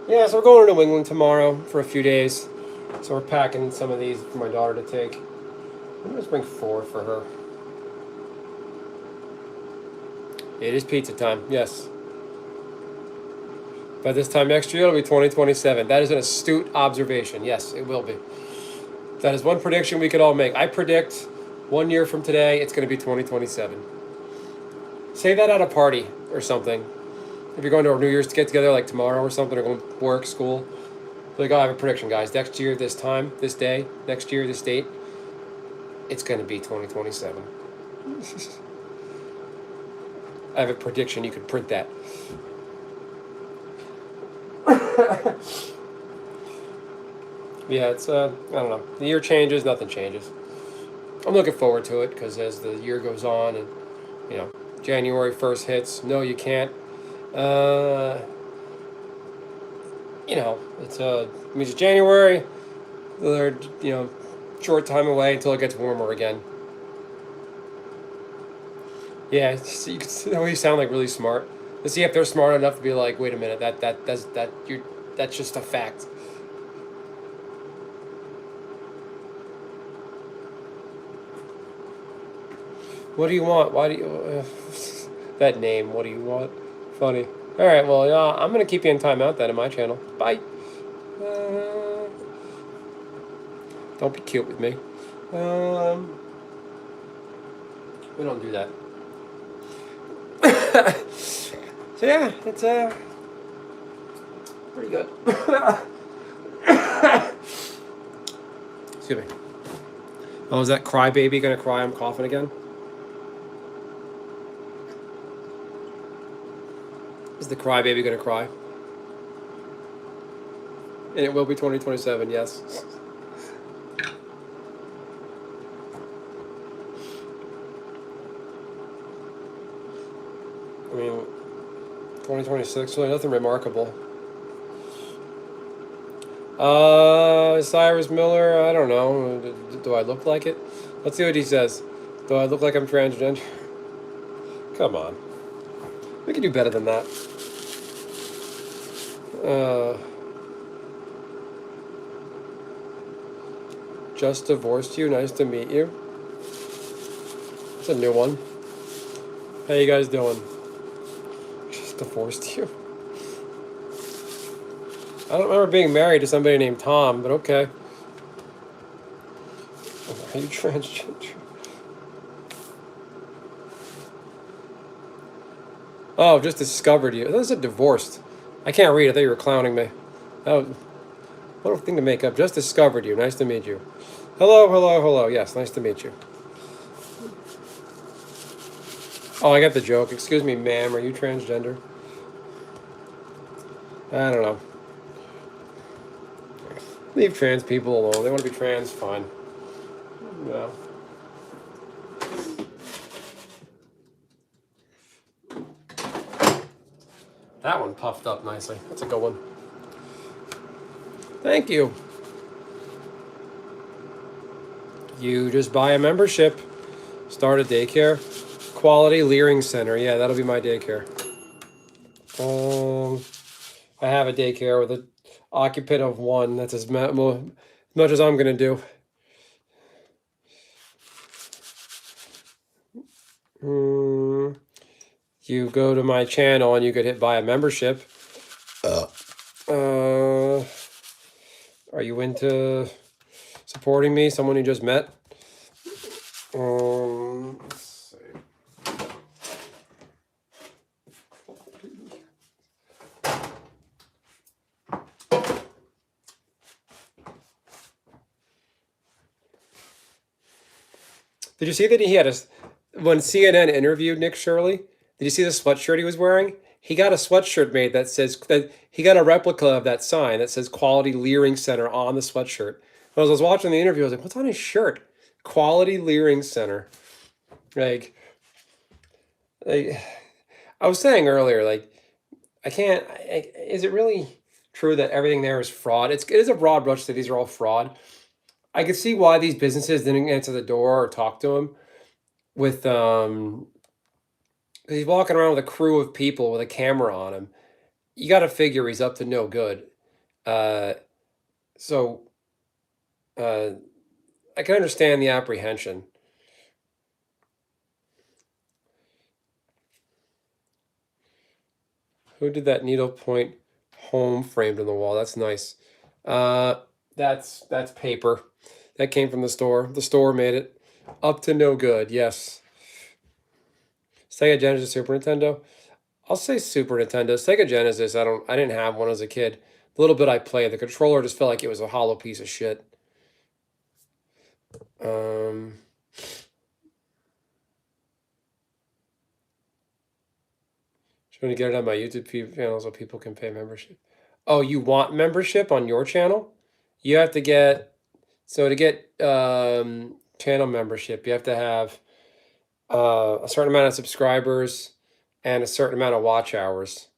Speaker 1: Yeah, so we're going to New England tomorrow for a few days. So we're packing some of these for my daughter to take. Let me just bring 4 for her. It is pizza time, yes. By this time next year, it'll be 2027. That is an astute observation. Yes, it will be. That is one prediction we could all make. I predict 1 year from today, it's going to be 2027. Say that at a party or something. If you're going to a New Year's get together like tomorrow or something, or going to work, school. Like, oh, I have a prediction, guys. Next year, this time, this day, next year, this date, it's going to be 2027. I have a prediction. You could print that. Yeah, it's, I don't know. The year changes, nothing changes. I'm looking forward to it because as the year goes on and, you know, January 1st hits, no, you can't. You know, it means it's January. They're, you know, short time away until it gets warmer again. Yeah, you sound like really smart. Let's see if they're smart enough to be like, wait a minute, that's just a fact. What do you want? Why do you that name? What do you want? Funny. All right, well, I'm gonna keep you in timeout then in my channel. Bye. Don't be cute with me. We don't do that. So yeah, it's pretty good. Excuse me. Oh, is that crybaby gonna cry? I'm coughing again. Is the crybaby gonna cry? And it will be 2027. Yes. I mean, 2026, really nothing remarkable. Cyrus Miller, I don't know. Do I look like it? Let's see what he says. Do I look like I'm transgender? Come on. We can do better than that. Just divorced you. Nice to meet you. It's a new one. How you guys doing? Just divorced you. I don't remember being married to somebody named Tom, but okay. Are you transgender? Oh, just discovered you. That said divorced. I can't read. I thought you were clowning me. Oh, what a thing to make up. Just discovered you. Nice to meet you. Hello, hello, hello. Yes, nice to meet you. Oh, I got the joke. Excuse me, ma'am. Are you transgender? I don't know. Leave trans people alone. They want to be trans, fine. No. That one puffed up nicely. That's a good one. Thank you. You just buy a membership. Start a daycare. Quality Leering Center. Yeah, that'll be my daycare. I have a daycare with an occupant of 1. That's as much as I'm going to do. You go to my channel and you could hit buy a membership. Are you into supporting me? Someone you just met? Let's see. Did you see that he had when CNN interviewed Nick Shirley? Did you see the sweatshirt he was wearing? He got a sweatshirt made that says that he got a replica of that sign that says Quality Leering Center on the sweatshirt. When I was watching the interview, I was like, what's on his shirt? Quality Leering Center. Like I was saying earlier, like I can't. Is it really true that everything there is fraud? It is a broad brush that these are all fraud. I could see why these businesses didn't answer the door or talk to him with he's walking around with a crew of people with a camera on him. You got to figure he's up to no good. Uh, so I can understand the apprehension. Who did that needlepoint home framed on the wall? That's nice. That's paper. That came from the store. The store made it. Up to no good. Yes. Sega Genesis, Super Nintendo. I'll say Super Nintendo. Sega Genesis. I didn't have one as a kid. The little bit I played, the controller just felt like it was a hollow piece of shit. Trying to get it on my YouTube channel so people can pay membership. Oh, you want membership on your channel? You have to get, so to get channel membership, you have to have a certain amount of subscribers and a certain amount of watch hours.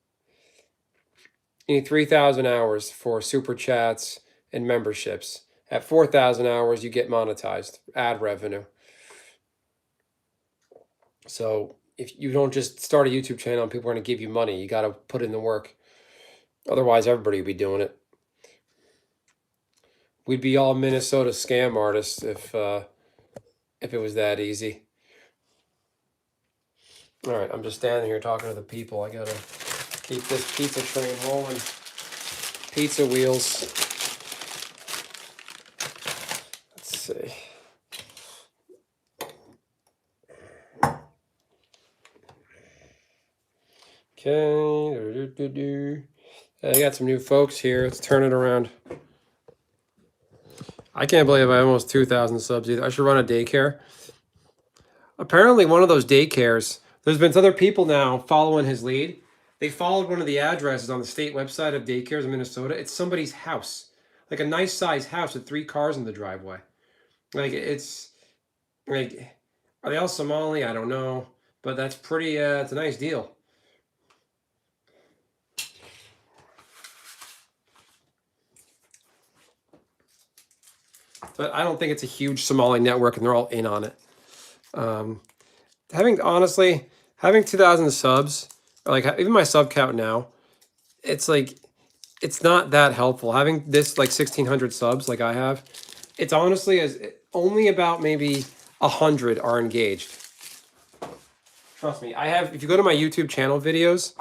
Speaker 1: You need 3,000 hours for super chats and memberships. At 4,000 hours, you get monetized, ad revenue. So if you don't just start a YouTube channel and people are going to give you money, you got to put in the work. Otherwise, everybody would be doing it. We'd be all Minnesota scam artists if it was that easy. All right, I'm just standing here talking to the people. I gotta keep this pizza train rolling. Pizza wheels. Let's see. Okay. I got some new folks here. Let's turn it around. I can't believe I have almost 2,000 subs either. I should run a daycare. Apparently, one of those daycares, there's been other people now following his lead. They followed one of the addresses on the state website of daycares in Minnesota. It's somebody's house, like a nice size house with 3 cars in the driveway. Like it's like, are they all Somali? I don't know, but that's pretty. It's a nice deal. But I don't think it's a huge Somali network, and they're all in on it. Having 2,000 subs, or like even my sub count now, it's like it's not that helpful. Having this like 1,600 subs like I have, it's honestly as only about maybe 100 are engaged. Trust me, I have. If you go to my YouTube channel videos,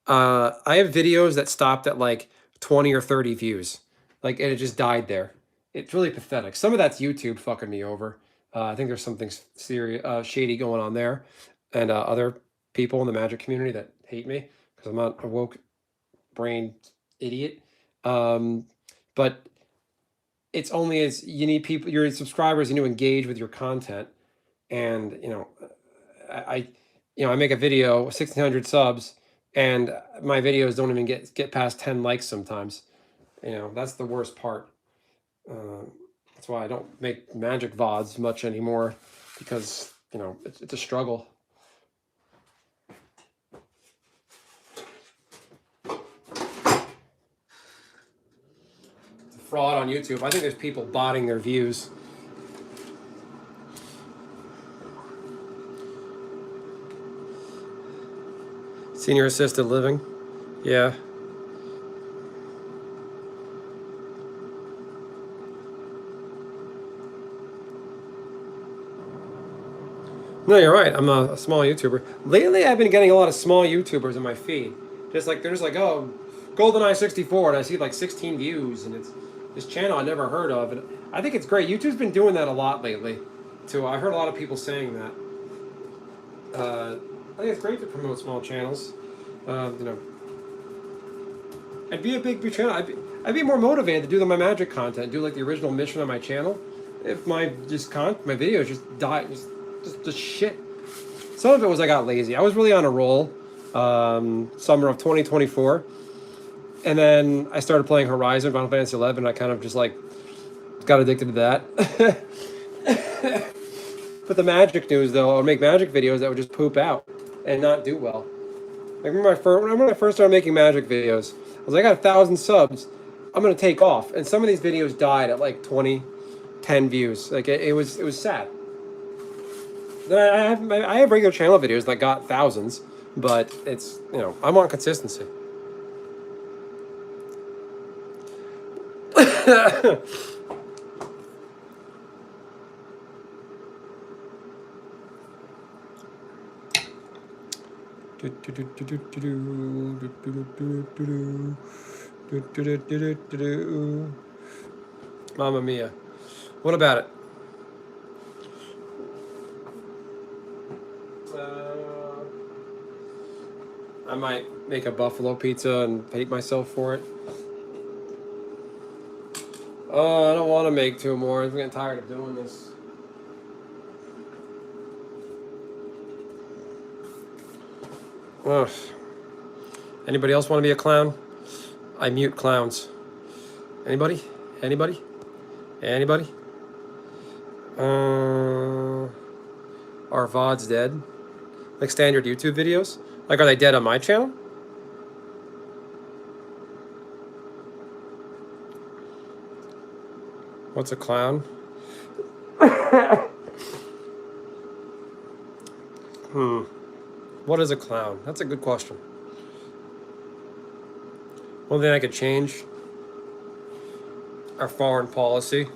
Speaker 1: I have videos that stopped at like 20 or 30 views, like and it just died there. It's really pathetic. Some of that's YouTube fucking me over. I think there's something serious, shady going on there, and other people in the magic community that hate me because I'm not a woke brain idiot. But it's only as you need people, your subscribers, you need to engage with your content, and I I make a video, 1,600 subs, and my videos don't even get past 10 likes sometimes. That's the worst part. That's why I don't make magic VODs much anymore, because it's a struggle. It's a fraud on YouTube. I think there's people botting their views. Senior assisted living, yeah. No, you're right. I'm a small YouTuber. Lately, I've been getting a lot of small YouTubers in my feed. Just like they're just like, oh, GoldenEye 64, and I see like 16 views, and it's this channel I never heard of, and I think it's great. YouTube's been doing that a lot lately, too. I heard a lot of people saying that. I think it's great to promote small channels. You know, I'd be a big channel. I'd be more motivated to do my magic content, do like the original mission on my channel. If my my videos just die, just shit. Some of it was I got lazy. I was really on a roll, summer of 2024, and then I started playing Horizon, Final Fantasy 11. I kind of just like got addicted to that. But the magic news, though, I would make magic videos that would just poop out and not do well. Like remember when I first started making magic videos, I was like, I got 1,000 subs. I'm gonna take off, and some of these videos died at like 20, 10 views. Like it was sad. Then I have regular channel videos that got thousands, but it's, you know, I want consistency. Mamma mia. What about it? I might make a buffalo pizza and hate myself for it. Oh, I don't want to make two more. I'm getting tired of doing this. Ugh. Anybody else want to be a clown? I mute clowns. Anybody? Anybody? Anybody? Are VODs dead? Like standard YouTube videos? Like, are they dead on my channel? What's a clown? What is a clown? That's a good question. One thing I could change, our foreign policy. So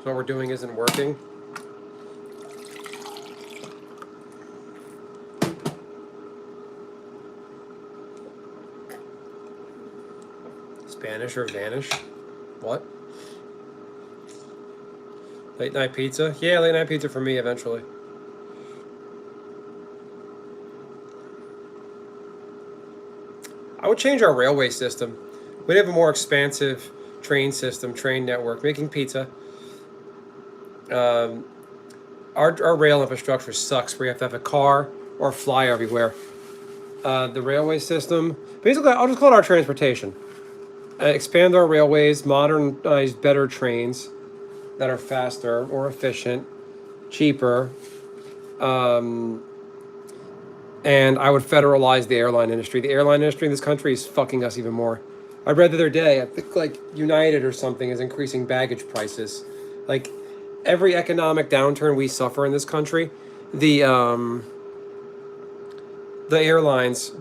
Speaker 1: what we're doing isn't working. Spanish or vanish? What? Late night pizza? Yeah, late night pizza for me eventually. I would change our railway system. We'd have a more expansive train system, train network, making pizza. Our rail infrastructure sucks. We have to have a car or fly everywhere. The railway system, basically, I'll just call it our transportation. Expand our railways, modernize better trains that are faster, more efficient, cheaper. And I would federalize the airline industry. The airline industry in this country is fucking us even more. I read the other day, I think like United or something is increasing baggage prices. Like every economic downturn we suffer in this country, the airlines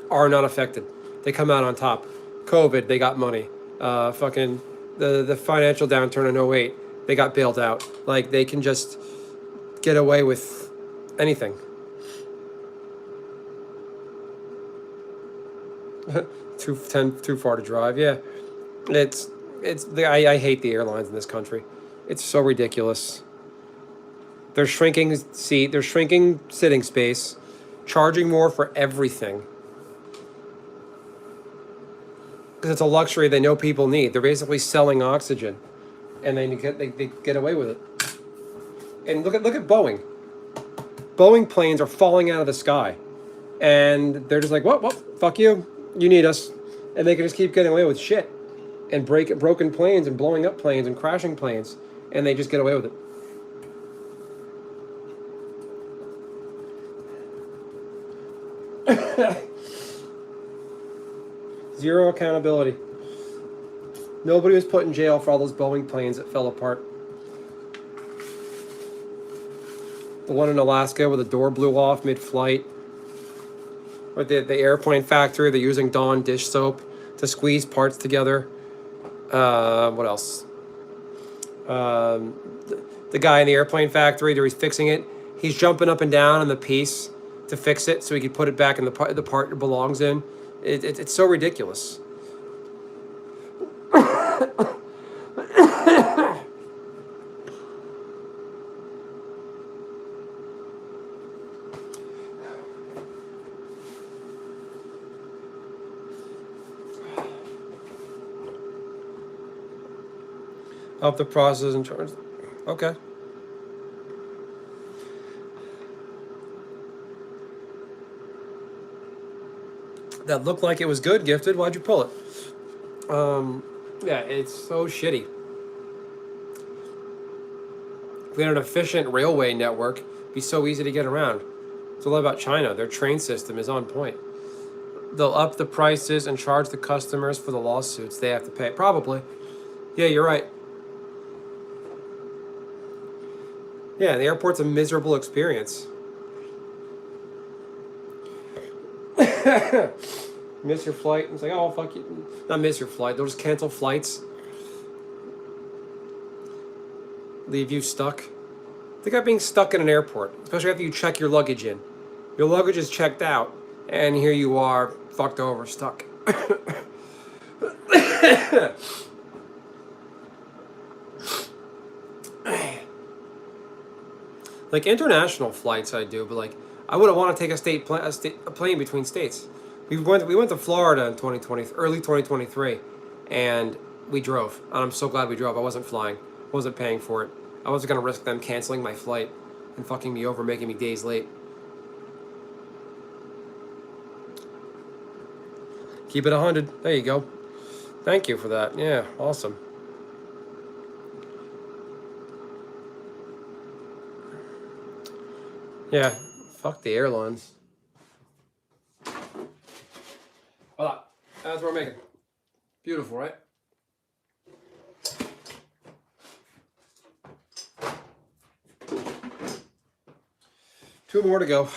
Speaker 1: are not affected. They come out on top. COVID, they got money. Fucking the financial downturn in 08, they got bailed out. Like they can just get away with anything. Too far to drive. Yeah, I hate the airlines in this country. It's so ridiculous. They're shrinking they're shrinking sitting space, charging more for everything. Because it's a luxury they know people need. They're basically selling oxygen, and they get away with it. And look at Boeing. Boeing planes are falling out of the sky, and they're just like, well, fuck you. You need us. And they can just keep getting away with shit and broken planes and blowing up planes and crashing planes, and they just get away with it. Zero accountability. Nobody was put in jail for all those Boeing planes that fell apart. The one in Alaska where the door blew off mid-flight. Or the airplane factory, they're using Dawn dish soap to squeeze parts together. What else? The guy in the airplane factory, he's fixing it. He's jumping up and down on the piece to fix it so he could put it back in the part it belongs in. It's so ridiculous. Up the process and charge. Okay. That looked like it was good, Gifted. Why'd you pull it? Yeah, it's so shitty. If we had an efficient railway network, it'd be so easy to get around. It's all about China. Their train system is on point. They'll up the prices and charge the customers for the lawsuits they have to pay. Probably. Yeah, you're right. Yeah, the airport's a miserable experience. Miss your flight. It's like, oh, fuck you. Not miss your flight. They'll just cancel flights. Leave you stuck. Think about being stuck in an airport, especially after you check your luggage in. Your luggage is checked out, and here you are, fucked over, stuck. Like international flights, I do, but like I wouldn't want to take a plane between states. We went to Florida in 2020, early 2023, and we drove. And I'm so glad we drove. I wasn't flying, wasn't paying for it. I wasn't gonna risk them canceling my flight and fucking me over, making me days late. Keep it 100. There you go. Thank you for that. Yeah, awesome. Yeah, fuck the airlines. Voila. That's what we're making. Beautiful, right? Two more to go.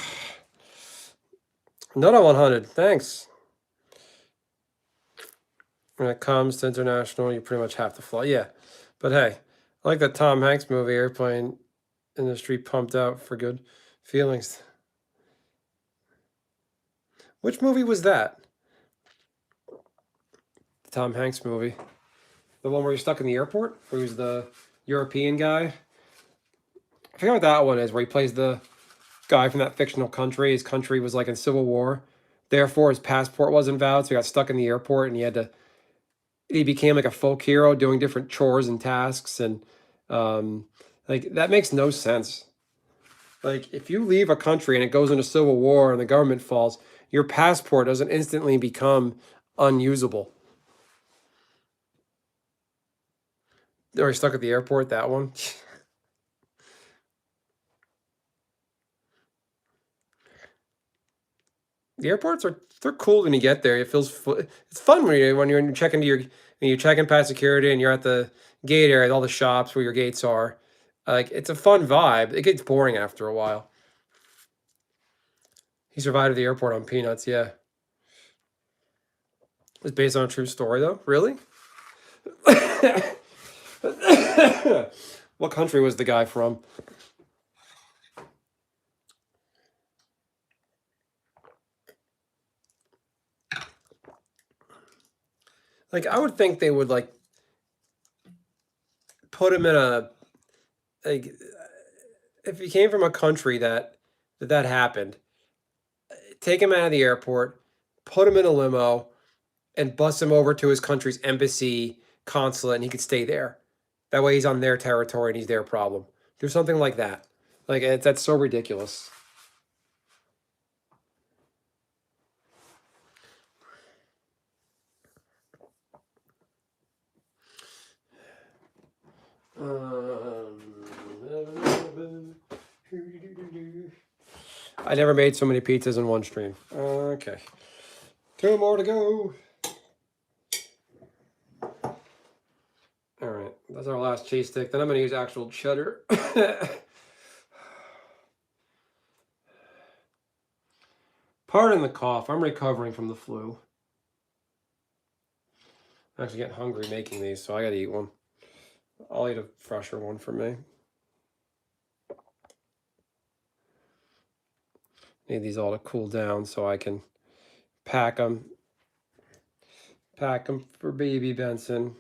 Speaker 1: Not on 100. Thanks. When it comes to international, you pretty much have to fly. Yeah. But hey, I like that Tom Hanks movie, Airplane Industry Pumped Out for Good Feelings. Which movie was that? The Tom Hanks movie. The one where he's stuck in the airport? Who's the European guy? I forget what that one is, where he plays the guy from that fictional country. His country was like in civil war. Therefore, his passport wasn't valid, so he got stuck in the airport and he became like a folk hero doing different chores and tasks. And like, that makes no sense. Like, if you leave a country and it goes into civil war and the government falls, your passport doesn't instantly become unusable. Or he's stuck at the airport, that one. The airports they're cool when you get there. It feels it's fun when you're checking when you're checking past security and you're at the gate area, all the shops where your gates are. Like, it's a fun vibe. It gets boring after a while. He survived at the airport on peanuts. Yeah, it's based on a true story though. Really? What country was the guy from? Like, I would think they would like put him in a like if he came from a country that happened, take him out of the airport, put him in a limo, and bus him over to his country's embassy, consulate, and he could stay there. That way he's on their territory and he's their problem. Do something like that. Like, that's so ridiculous. I never made so many pizzas in one stream. Okay. Two more to go. All right. That's our last cheese stick. Then I'm going to use actual cheddar. Pardon the cough. I'm recovering from the flu. I'm actually getting hungry making these, so I got to eat one. I'll eat a fresher one for me. Need these all to cool down so I can pack them. Pack them for baby Benson.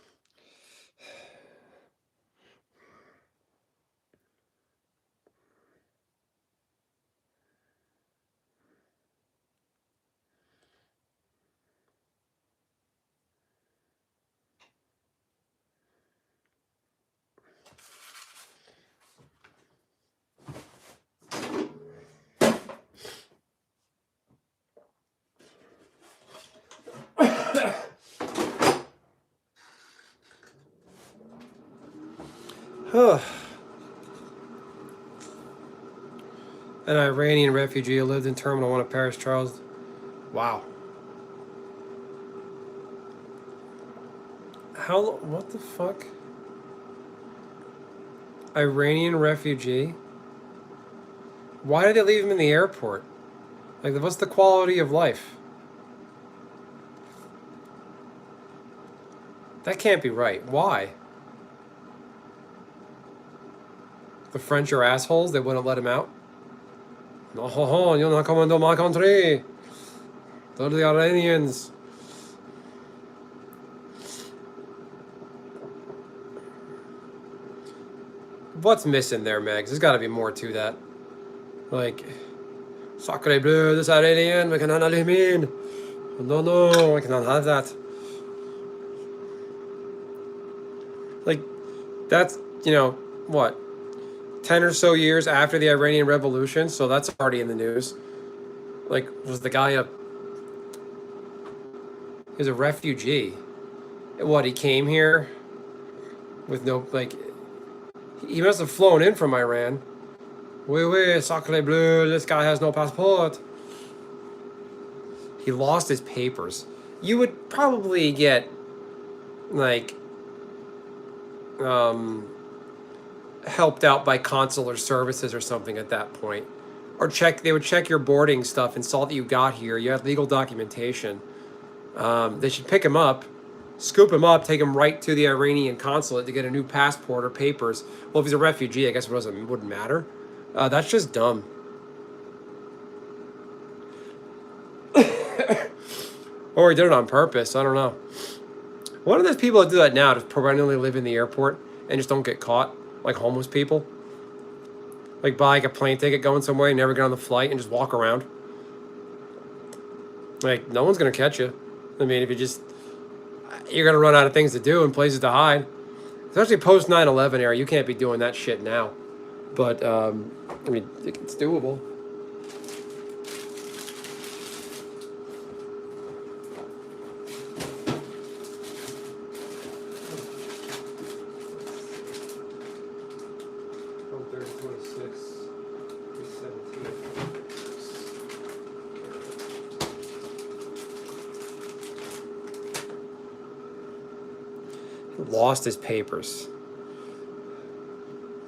Speaker 1: An Iranian refugee who lived in Terminal 1 of Paris, Charles. Wow. What the fuck? Iranian refugee? Why did they leave him in the airport? Like, what's the quality of life? That can't be right. Why? The French are assholes? They wouldn't let him out? No, you're not coming to my country. They're the Iranians. What's missing there, Megs? There's got to be more to that. Like, sacre bleu, this Iranian, we cannot let him in. No, I cannot have that. Like, that's, what? 10 or so years after the Iranian Revolution, so that's already in the news. Like, was the guy he was a refugee. What, he came here with no, like, he must have flown in from Iran. Oui, sacre bleu, this guy has no passport. He lost his papers. You would probably get, like, helped out by consular services or something at that point. Or they would check your boarding stuff and saw that you got here. You had legal documentation. They should pick him up, scoop him up, take him right to the Iranian consulate to get a new passport or papers. Well, if he's a refugee, I guess it wouldn't matter. That's just dumb. Or he did it on purpose. I don't know. One of those people that do that now just perennially live in the airport and just don't get caught, like homeless people. Like buy like a plane ticket going somewhere, and never get on the flight, and just walk around. Like, no one's gonna catch you. I mean, if you're gonna run out of things to do and places to hide. Especially post 9/11 era, you can't be doing that shit now. But I mean, it's doable. Lost his papers.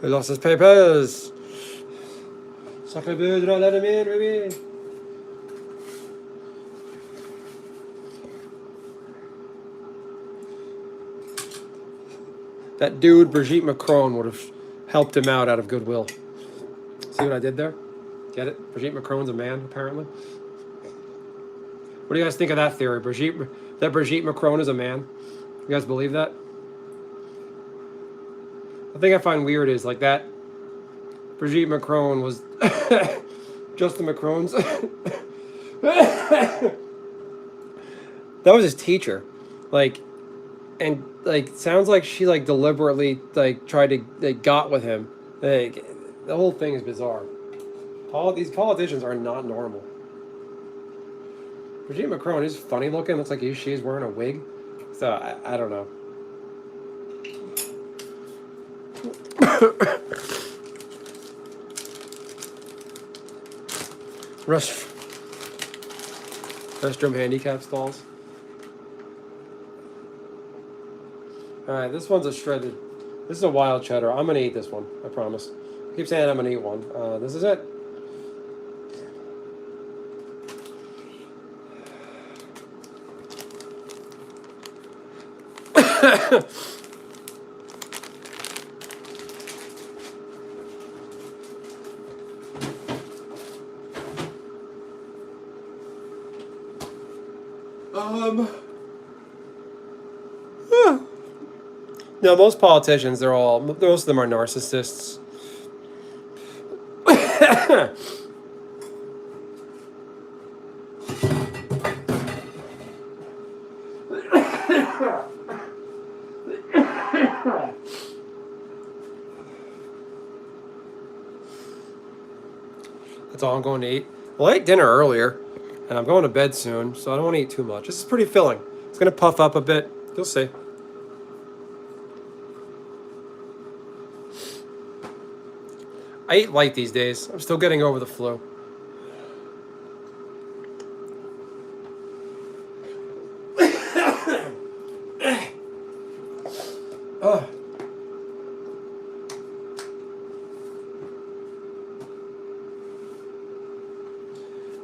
Speaker 1: He lost his papers. Sacre bleu, do not let him in, baby. That dude, Brigitte Macron, would have helped him out of goodwill. See what I did there? Get it? Brigitte Macron's a man, apparently. What do you guys think of that theory? That Brigitte Macron is a man? You guys believe that? The thing I find weird is like that Brigitte Macron was Justin Macron's that was his teacher. Like, and like sounds like she like deliberately like tried to got with him. Like, the whole thing is bizarre. All these politicians are not normal. Brigitte Macron is funny looking. Looks like she's wearing a wig. So I don't know. Restroom handicap stalls. Alright, this one's a shredded. This is a wild cheddar. I'm gonna eat this one, I promise. I keep saying I'm gonna eat one. This is it. No, most politicians, most of them are narcissists. That's all I'm going to eat. Well, I ate dinner earlier, and I'm going to bed soon, so I don't want to eat too much. This is pretty filling. It's going to puff up a bit. You'll see. I eat light these days. I'm still getting over the flu.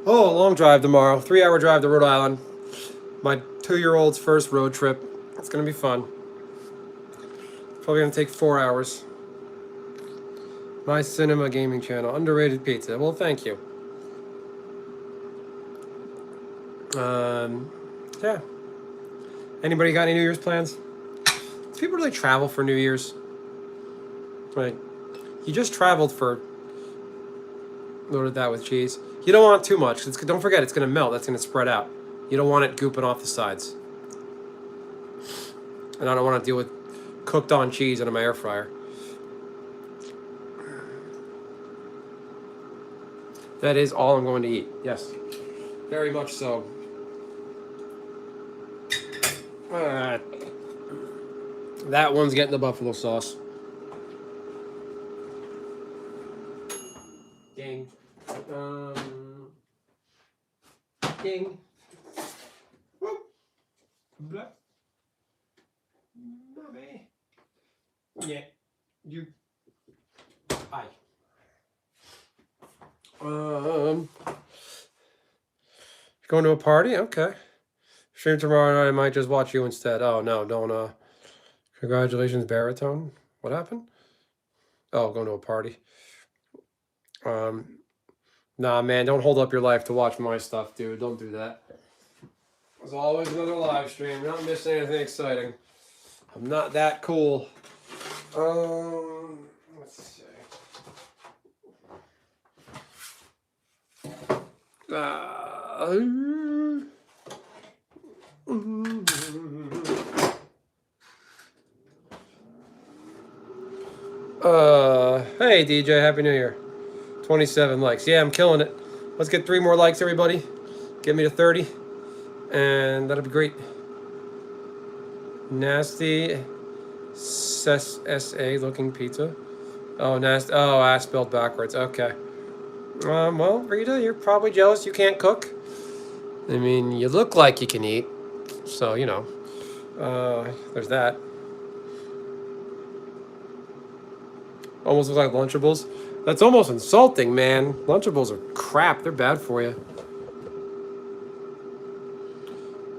Speaker 1: Oh, a long drive tomorrow. 3-hour drive to Rhode Island. My 2-year-old's first road trip. It's going to be fun. Probably going to take 4 hours. My Cinema Gaming Channel. Underrated pizza. Well, thank you. Yeah. Anybody got any New Year's plans? Do people really travel for New Year's? Like, you just traveled for... Loaded that with cheese. You don't want too much. Don't forget, it's going to melt. That's going to spread out. You don't want it gooping off the sides. And I don't want to deal with cooked on cheese in my air fryer. That is all I'm going to eat. Yes. Very much so. That one's getting the buffalo sauce. Ding. Ding. Whoop. Blah. Bobby. Yeah. You. Hi. Going to a party? Okay. Stream tomorrow night. I might just watch you instead. Oh no, don't. Congratulations, baritone. What happened? Oh, going to a party. Nah, man, don't hold up your life to watch my stuff, dude. Don't do that. There's always another live stream. You're not missing anything exciting. I'm not that cool. Let's see. Hey DJ, Happy New Year. 27 likes. Yeah, I'm killing it. Let's get 3 more likes, everybody. Get me to 30. And that'll be great. Nasty SA looking pizza. Oh, nasty. Oh, I spelled backwards. Okay. Well, Rita, you're probably jealous you can't cook. I mean, you look like you can eat. So, you know. There's that. Almost looks like Lunchables. That's almost insulting, man. Lunchables are crap. They're bad for you.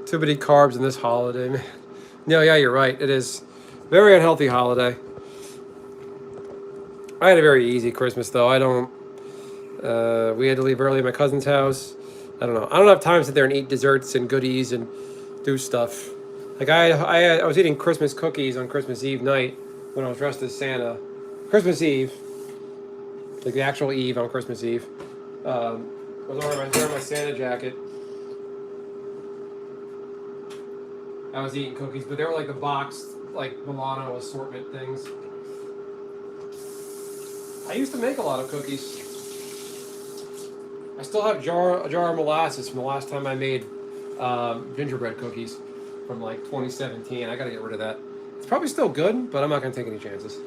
Speaker 1: Too many carbs in this holiday, man. No, yeah, you're right. It is very unhealthy holiday. I had a very easy Christmas, though. We had to leave early at my cousin's house. I don't know. I don't have time to sit there and eat desserts and goodies and do stuff. Like, I was eating Christmas cookies on Christmas Eve night when I was dressed as Santa. Christmas Eve. Like the actual Eve on Christmas Eve. I was wearing my Santa jacket. I was eating cookies, but they were like the boxed, like Milano assortment things. I used to make a lot of cookies. I still have a jar of molasses from the last time I made gingerbread cookies from like 2017. I gotta get rid of that. It's probably still good, but I'm not gonna take any chances.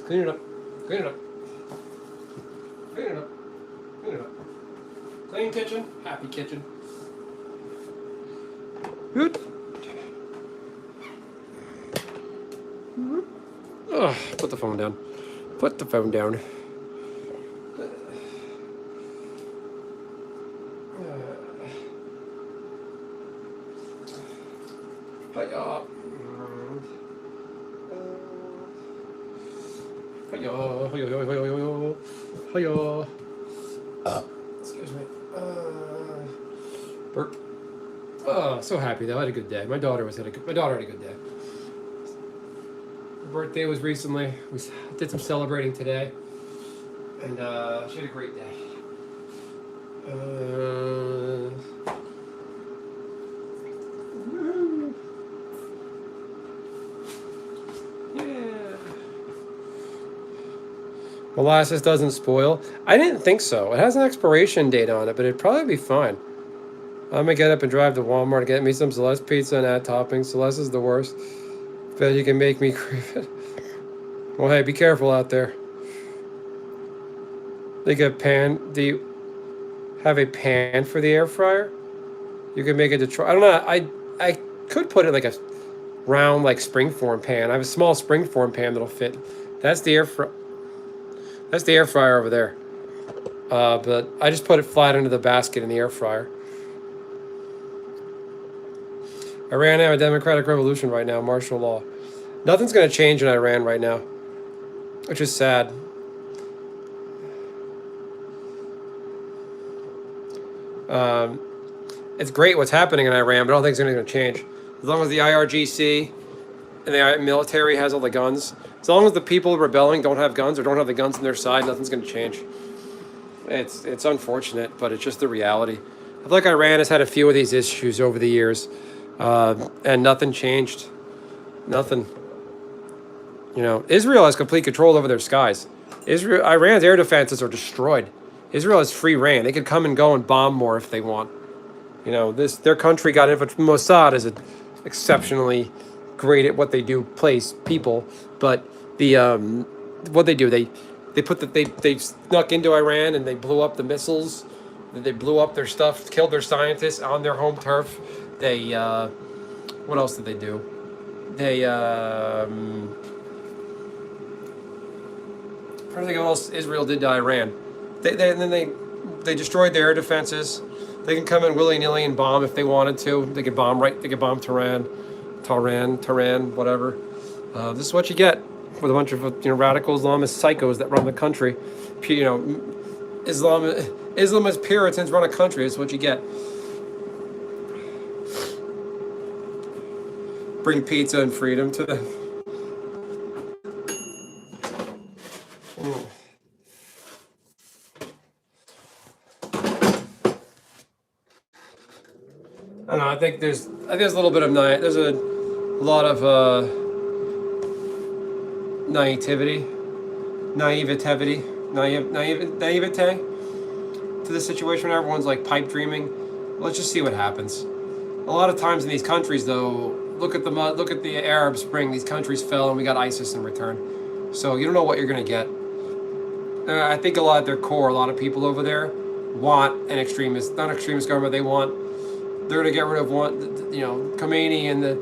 Speaker 1: Clean it up. Clean it up. Clean it up. Clean it up. Clean kitchen. Happy kitchen. Good. Oh, put the phone down. Put the phone down. Hiya, hiya, hiya, hiya, hiya, hiya. Excuse me. Burp. Oh, so happy though. I had a good day. My daughter had a good day. Her birthday was recently. We did some celebrating today, and she had a great day. Yeah. Molasses doesn't spoil. I didn't think so. It has an expiration date on it, but it'd probably be fine. I'm gonna get up and drive to Walmart to get me some Celeste pizza and add toppings. Celeste is the worst. Bet you can make me crave it. Well, hey, be careful out there. They get pan. Do you have a pan for the air fryer? You can make it Detroit. I don't know. I could put it like a round like springform pan. I have a small springform pan that'll fit. That's the That's the air fryer over there. But I just put it flat into the basket in the air fryer. Iran have a democratic revolution right now, martial law. Nothing's going to change in Iran right now, which is sad. It's great what's happening in Iran, but I don't think it's going to change. As long as the IRGC and the military has all the guns, as long as the people rebelling don't have guns or don't have the guns on their side, nothing's going to change. It's unfortunate, but it's just the reality. I feel like Iran has had a few of these issues over the years, and nothing changed. Nothing. You know, Israel has complete control over their skies. Iran's air defenses are destroyed. Israel has free reign. They could come and go and bomb more if they want. You know, their country got infiltrated. Mossad is exceptionally great at what they do, place people, but what they do, they snuck into Iran and they blew up the missiles. They blew up their stuff, killed their scientists on their home turf. They what else did they do? They I'm trying to think of what else Israel did to Iran. They destroyed their air defenses. They can come in willy-nilly and bomb if they wanted to. They could bomb They could bomb Tehran, whatever. This is what you get with a bunch of radical Islamist psychos that run the country. Islamist Puritans run a country. That's what you get. Bring pizza and freedom to them. I don't know. I think there's a little bit of there's a lot of naivete to the situation. Everyone's like pipe dreaming. Let's just see what happens. A lot of times in these countries, though, look at the Arab Spring. These countries fell, and we got ISIS in return. So you don't know what you're gonna get. I think a lot at their core, a lot of people over there want an extremist, not extremist government. They're going to get rid of Khomeini and the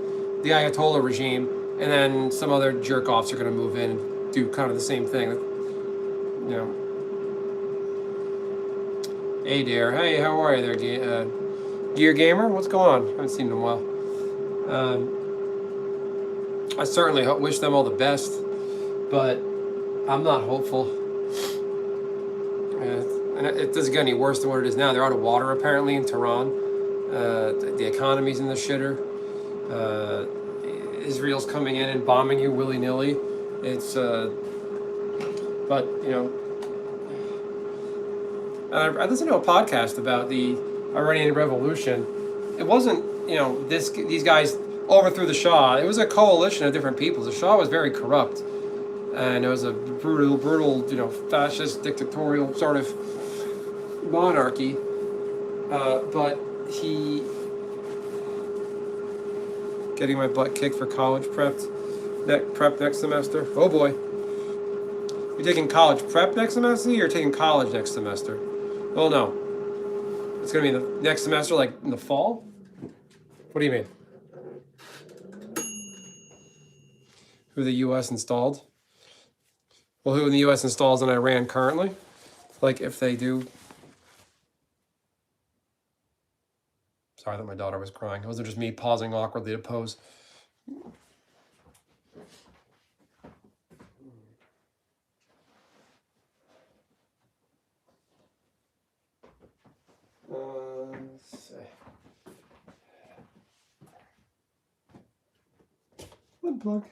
Speaker 1: Ayatollah regime, and then some other jerk-offs are going to move in and do kind of the same thing. Hey there. Hey, how are you there, Gear Gamer? What's going on? I haven't seen you in a while. I certainly wish them all the best, but I'm not hopeful. And it doesn't get any worse than what it is now. They're out of water, apparently, in Tehran. The economy's in the shitter. Israel's coming in and bombing you willy-nilly. It's but I listened to a podcast about the Iranian Revolution. It wasn't these guys overthrew the Shah. It was a coalition of different peoples. The Shah was very corrupt, and it was a brutal fascist dictatorial sort of monarchy. But he getting my butt kicked for college prep next semester. Oh boy. You're taking college prep next semester, or you're taking college next semester? Well, no. It's going to be the next semester, like in the fall? What do you mean? Who the U.S. installed? Well, who in the U.S. installs in Iran currently? Like, if they do... Sorry that my daughter was crying. It wasn't just me pausing awkwardly to pose. unplug.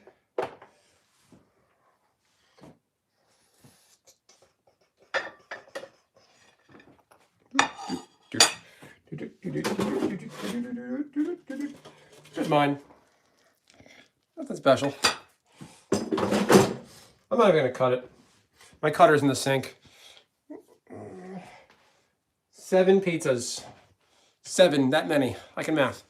Speaker 1: Here's mine. Nothing special. I'm not even gonna cut it. My cutter's in the sink. 7 pizzas. 7, that many. I can math.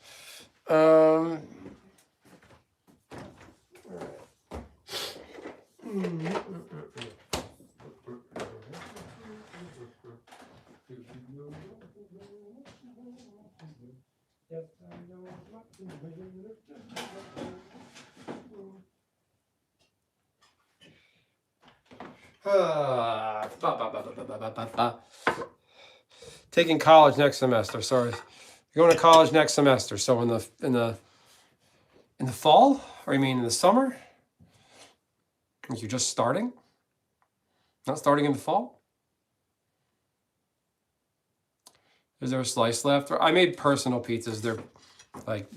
Speaker 1: Taking college next semester. Sorry, going to college next semester. So in the fall, or you mean in the summer? You're just starting? Not starting in the fall? Is there a slice left? I made personal pizzas. They're like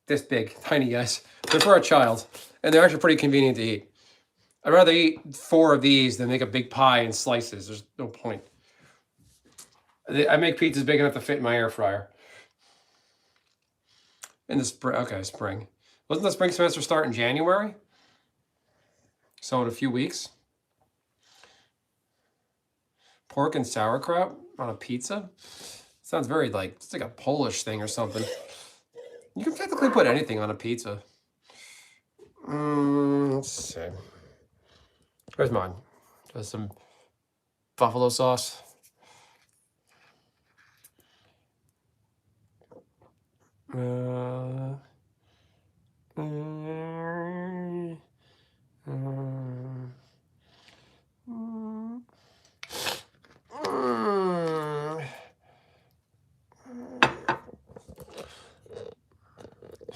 Speaker 1: this big, tiny guys. They're for a child, and they're actually pretty convenient to eat. I'd rather eat 4 of these than make a big pie in slices. There's no point. I make pizzas big enough to fit in my air fryer. In the spring, okay, spring. Wasn't the spring semester start in January? So in a few weeks. Pork and sauerkraut on a pizza? Sounds very like, it's like a Polish thing or something. You can technically put anything on a pizza. Let's see. Where's mine? Just some buffalo sauce.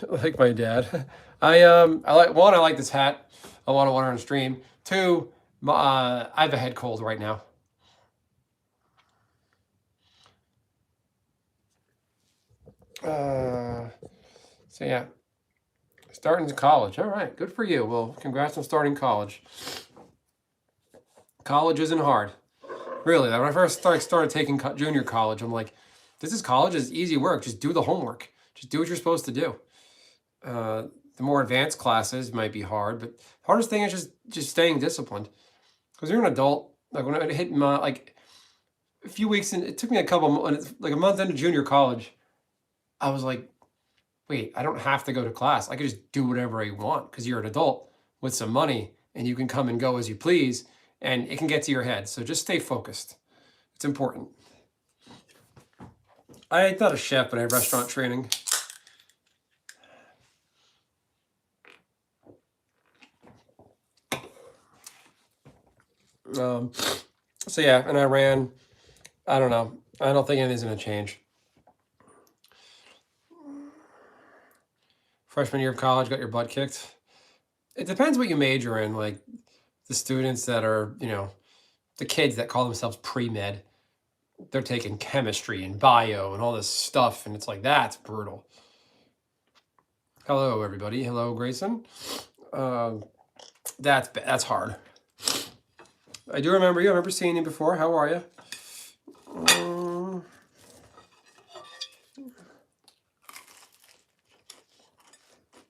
Speaker 1: Like my dad. I like this hat. I want to wear on stream. 2, I have a head cold right now. So yeah, starting to college. All right, good for you. Well, congrats on starting college. College isn't hard. Really, when I first started taking junior college, I'm like, this is college. It's easy work. Just do the homework. Just do what you're supposed to do. The more advanced classes might be hard, but the hardest thing is just staying disciplined. Because you're an adult. Like when I hit my like a few weeks in, it took me like a month into junior college. I was like, wait, I don't have to go to class. I could just do whatever I want because you're an adult with some money and you can come and go as you please and it can get to your head. So just stay focused. It's important. I'm not a chef, but I have restaurant training. So yeah, and I don't know. I don't think anything's going to change. Freshman year of college, got your butt kicked. It depends what you major in. Like the students that are, the kids that call themselves pre-med, they're taking chemistry and bio and all this stuff. And it's like, that's brutal. Hello, everybody. Hello, Grayson. That's hard. I do remember you. I remember seeing you before. How are you?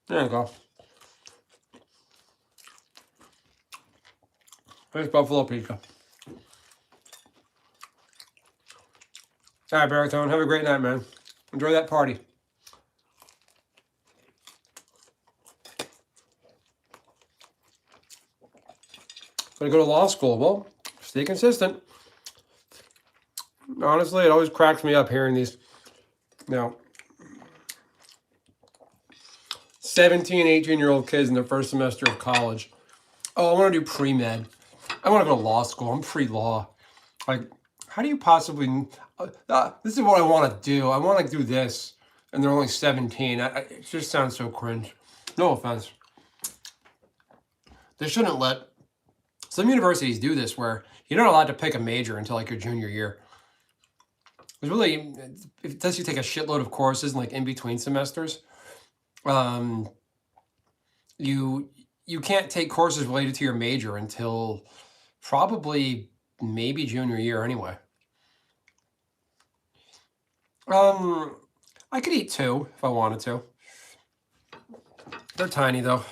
Speaker 1: There you go. There's buffalo pizza. All right, Baritone. Have a great night, man. Enjoy that party. Gonna go to law school. Well, stay consistent. Honestly, it always cracks me up hearing these, 17, 18-year-old kids in their first semester of college. Oh, I want to do pre-med. I want to go to law school. I'm pre-law. Like, how do you possibly... this is what I want to do. I want to do this. And they're only 17. It just sounds so cringe. No offense. They shouldn't let... Some universities do this where you're not allowed to pick a major until like your junior year. It's really... It lets you take a shitload of courses in between semesters. And you you can't take courses related to your major until probably maybe junior year anyway. Um, I could eat two if I wanted to. They're tiny though.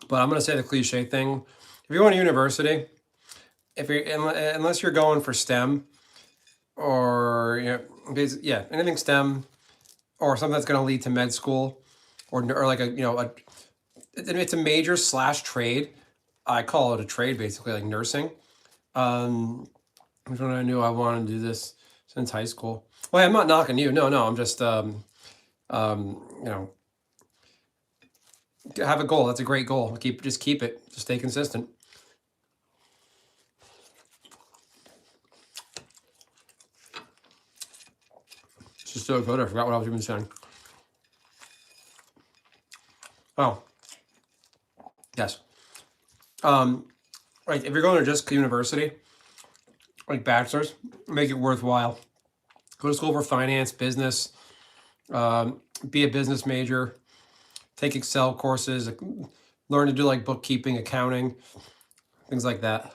Speaker 1: But I'm gonna say the cliche thing: if you're going to university, if you're unless you're going for STEM or yeah, anything STEM or something that's going to lead to med school or like it's a major slash trade. I call it a trade basically, like nursing. Which one I knew I wanted to do this since high school. Well, I'm not knocking you. No, no, I'm just you know, have a goal. That's a great goal. Keep it. Just stay consistent. It's just so good. I forgot what I was even saying. Oh, yes. Like if you're going to just university, like bachelor's, make it worthwhile. Go to school for finance, business, be a business major, take Excel courses, learn to do like bookkeeping, accounting, things like that.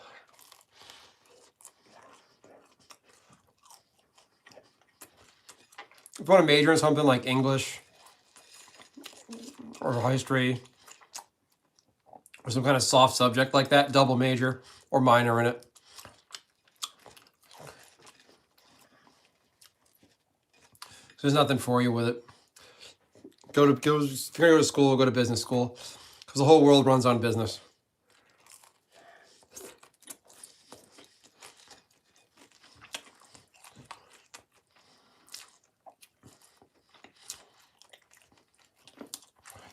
Speaker 1: If you want to major in something like English or history or some kind of soft subject like that, double major or minor in it. So there's nothing for you with it. If you're gonna go to school, go to business school, because the whole world runs on business.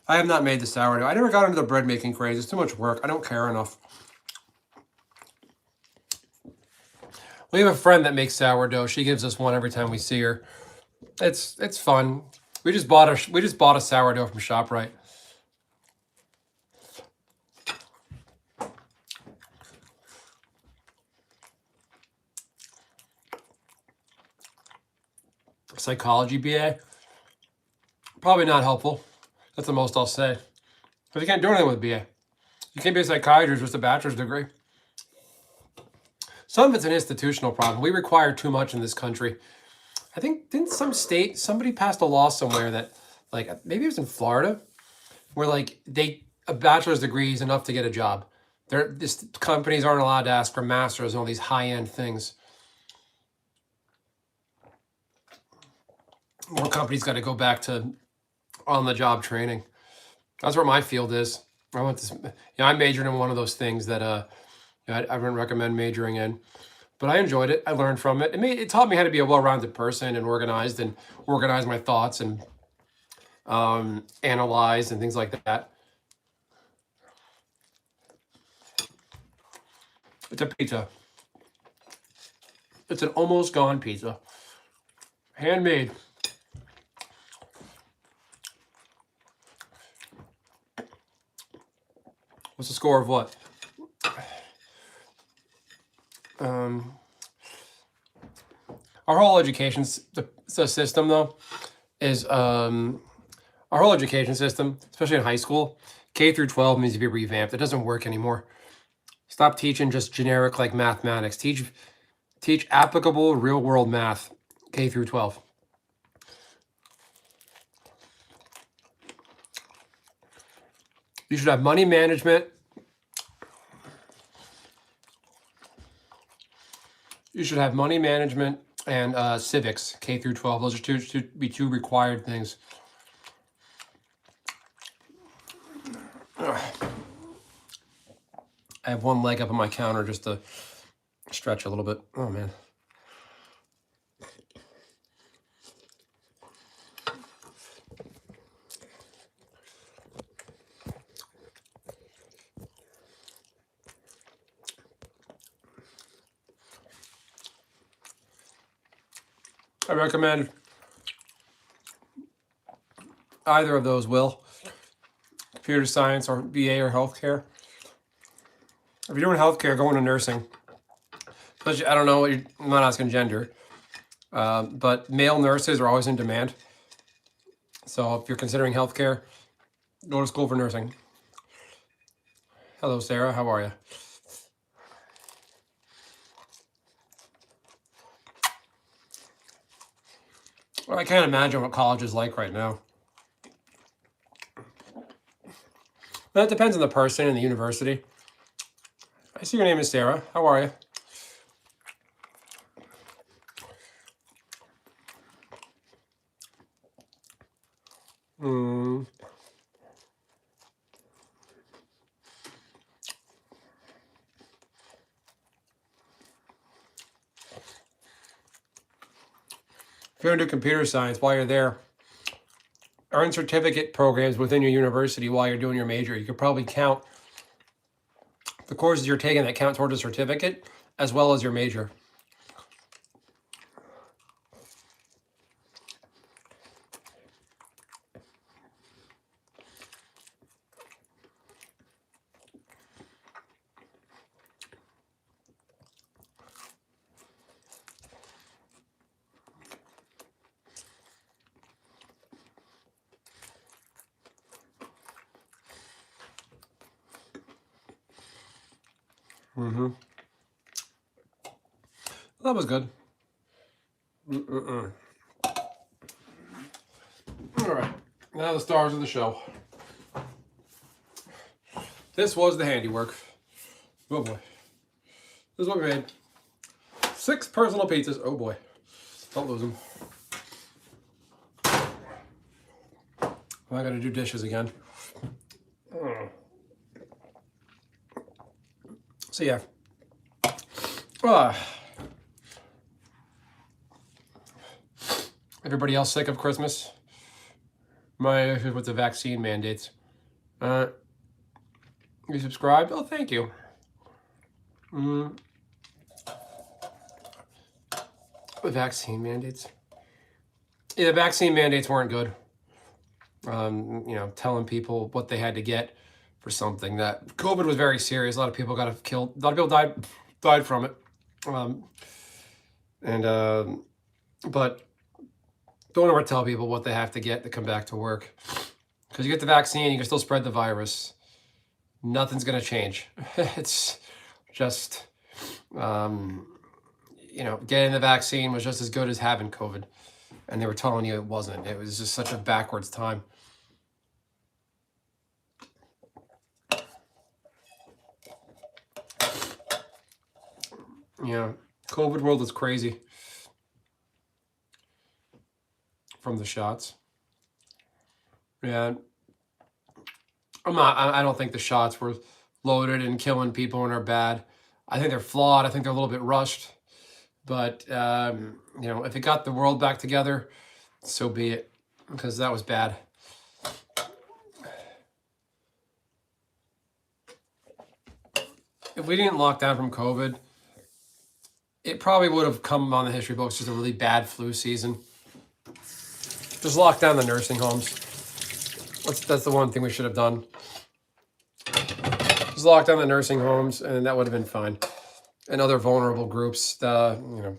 Speaker 1: I have not made the sourdough. I never got into the bread making craze. It's too much work. I don't care enough. We have a friend that makes sourdough. She gives us one every time we see her. It's fun. We just bought a sourdough from ShopRite. Psychology BA. Probably not helpful. That's the most I'll say. Because you can't do anything with BA. You can't be a psychiatrist with a bachelor's degree. Some of it's an institutional problem. We require too much in this country. I think didn't somebody passed a law somewhere that like maybe it was in Florida where like a bachelor's degree is enough to get a job. Companies aren't allowed to ask for masters and all these high-end things. More companies got to go back to on-the-job training. That's where my field is. I majored in one of those things that I wouldn't recommend majoring in, but I enjoyed it. I learned from it. It taught me how to be a well-rounded person and organize my thoughts and analyze and things like that. It's a pizza. It's an almost gone pizza. Handmade. What's the score of what? Our whole education system, though, is our whole education system, especially in high school, K through 12 needs to be revamped. It doesn't work anymore. Stop teaching just generic like mathematics. Teach applicable real world math, K through 12. You should have money management. You should have money management and civics, K through 12. Those are two required things. Ugh. I have one leg up on my counter just to stretch a little bit. Oh man. I recommend either of those, Will. Computer science or BA or healthcare. If you're doing healthcare, go into nursing. Especially, I don't know, I'm not asking gender, but male nurses are always in demand. So if you're considering healthcare, go to school for nursing. Hello, Sarah. How are you? Well, I can't imagine what college is like right now. But it depends on the person and the university. I see your name is Sarah. How are you? If you're going to do computer science while you're there, earn certificate programs within your university while you're doing your major. You could probably count the courses you're taking that count towards a certificate as well as your major. That was good. All right, now the stars of the show. This was the handiwork. Oh boy. This is what we made. 6 personal pizzas. Oh boy. Don't lose them. I gotta do dishes again. So yeah. Everybody else sick of Christmas? With the vaccine mandates. You subscribed? Oh, thank you. The vaccine mandates. Yeah, the vaccine mandates weren't good. Telling people what they had to get for something. That COVID was very serious. A lot of people got killed. A lot of people died from it. But don't ever tell people what they have to get to come back to work. Because you get the vaccine, you can still spread the virus. Nothing's going to change. It's just, getting the vaccine was just as good as having COVID. And they were telling you it wasn't. It was just such a backwards time. Yeah, COVID world is crazy from the shots. Yeah, I don't think the shots were loaded and killing people and are bad. I think they're flawed. I think they're a little bit rushed. But, if it got the world back together, so be it, because that was bad. If we didn't lock down from COVID, it probably would have come on the history books just a really bad flu season. Just lock down the nursing homes. That's the one thing we should have done. Just lock down the nursing homes, and that would have been fine. And other vulnerable groups, During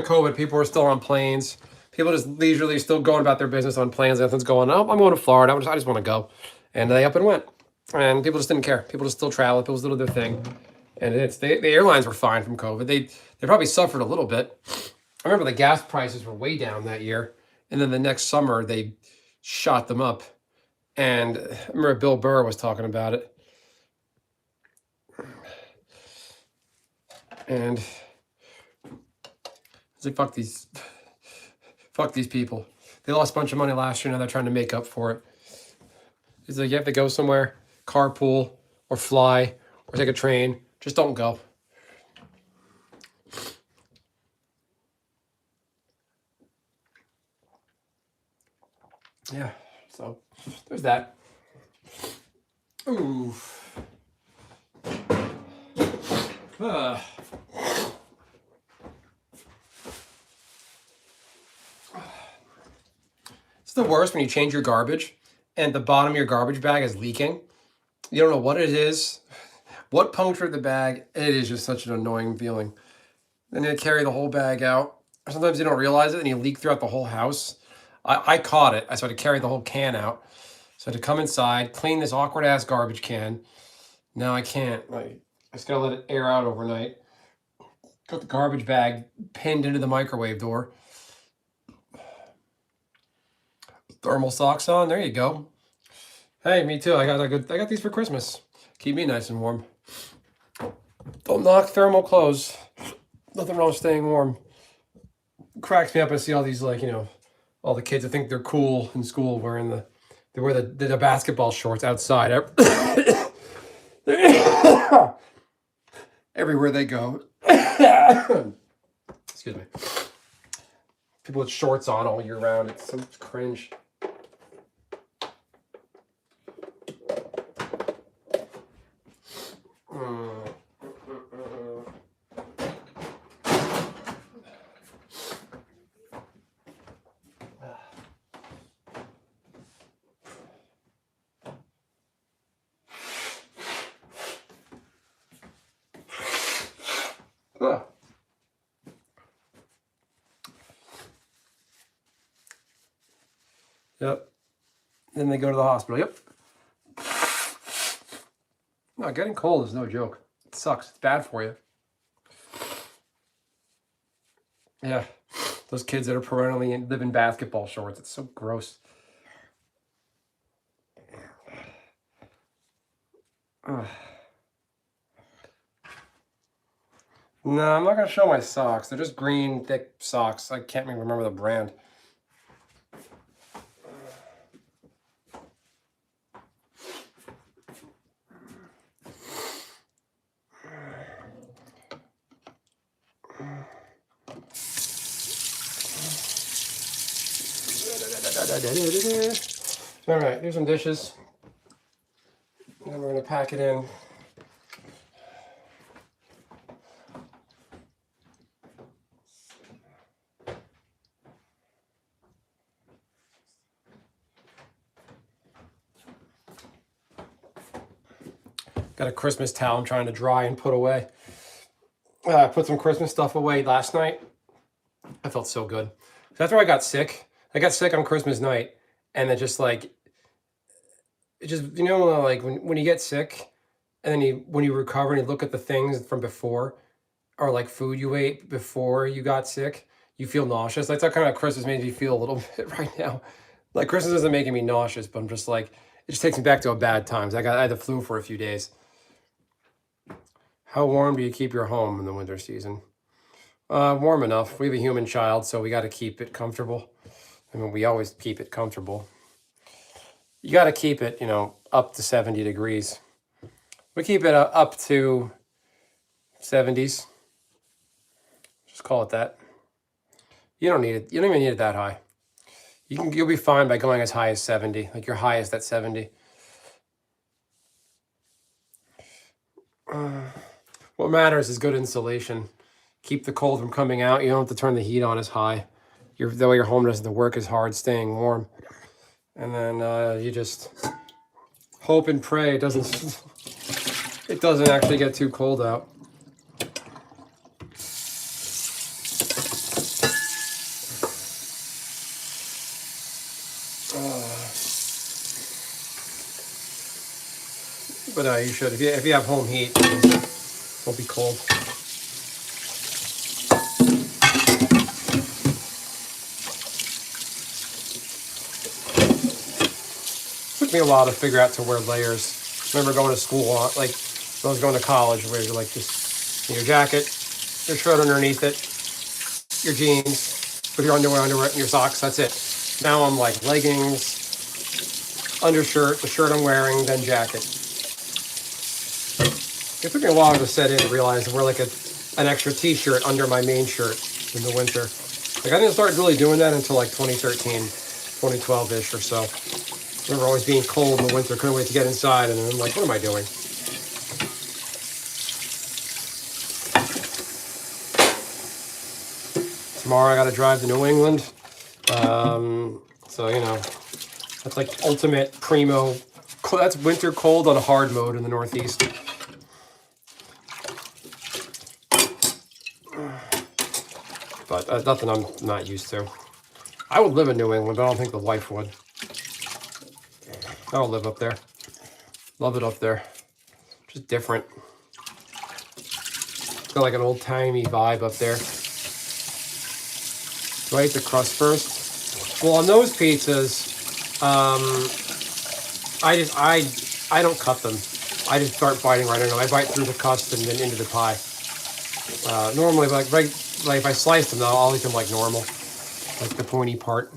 Speaker 1: COVID, people were still on planes. People just leisurely still going about their business on planes. Nothing's going, oh, I'm going to Florida. I just want to go. And they up and went. And people just didn't care. People just still traveled. People still did their thing. And the airlines were fine from COVID. They probably suffered a little bit. I remember the gas prices were way down that year. And then the next summer, they shot them up. And I remember Bill Burr was talking about it. And it's like, fuck these people. They lost a bunch of money last year. Now they're trying to make up for it. It's like, you have to go somewhere, carpool, or fly, or take a train. Just don't go. Yeah, so there's that. Ooh. the worst when you change your garbage and the bottom of your garbage bag is leaking. You don't know what it is, what punctured the bag. It is just such an annoying feeling. Then you carry the whole bag out. Sometimes you don't realize it and you leak throughout the whole house. I caught it. I started to carry the whole can out. So to come inside, clean this awkward ass garbage can. Now I can't. I just gotta let it air out overnight. Got the garbage bag pinned into the microwave door. Thermal socks on. There you go. Hey, me too. I got these for Christmas. Keep me nice and warm. Don't knock thermal clothes. Nothing wrong with staying warm. Cracks me up. I see all these, like, all the kids that think they're cool in school wearing they wear the basketball shorts outside. Everywhere they go. Excuse me. People with shorts on all year round. It's so cringe. Yep. Then they go to the hospital. Yep. No, getting cold is no joke. It sucks. It's bad for you. Yeah. Those kids that are perennially live in basketball shorts. It's so gross. Ugh. No, I'm not going to show my socks. They're just green, thick socks. I can't even remember the brand. All right, here's some dishes. And we're going to pack it in. Got a Christmas towel I'm trying to dry and put away. I put some Christmas stuff away last night. I felt so good. After I got sick on Christmas night, and then just like, it just, like when you get sick, and then when you recover and you look at the things from before, or like food you ate before you got sick, you feel nauseous. That's how kind of Christmas made me feel a little bit right now. Like Christmas isn't making me nauseous, but I'm just like, it just takes me back to a bad times. I had the flu for a few days. How warm do you keep your home in the winter season? Warm enough. We have a human child, so we got to keep it comfortable. I mean, we always keep it comfortable. You got to keep it, up to 70 degrees. We keep it up to 70s. Just call it that. You don't need it. You don't even need it that high. You'll be fine by going as high as 70, like your highest at 70. What matters is good insulation. Keep the cold from coming out. You don't have to turn the heat on as high. That way your home doesn't have to work as hard staying warm. And then you just hope and pray it doesn't actually get too cold out. But you should. If you have home heat, it won't be cold. Took me a while to figure out to wear layers. I remember going to school, like when I was going to college, where you're like just your jacket, your shirt underneath it, your jeans, with your underwear, and your socks. That's it. Now I'm like leggings, undershirt, the shirt I'm wearing, then jacket. It took me a while to set in and realize I wear like an extra t-shirt under my main shirt in the winter. Like I didn't start really doing that until like 2013, 2012-ish or so. I remember always being cold in the winter, couldn't wait to get inside, and then I'm like, what am I doing? Tomorrow I gotta drive to New England. So, you know, that's like ultimate primo. That's winter cold on hard mode in the Northeast. But nothing I'm not used to. I would live in New England, but I don't think the wife would. I don't live up there. Love it up there. Just different. It's got like an old-timey vibe up there. Do I eat the crust first? Well, on those pizzas, I don't cut them. I just start biting right into them. I bite through the crust and then into the pie. Normally, like if I slice them, though, I'll eat them like normal, like the pointy part.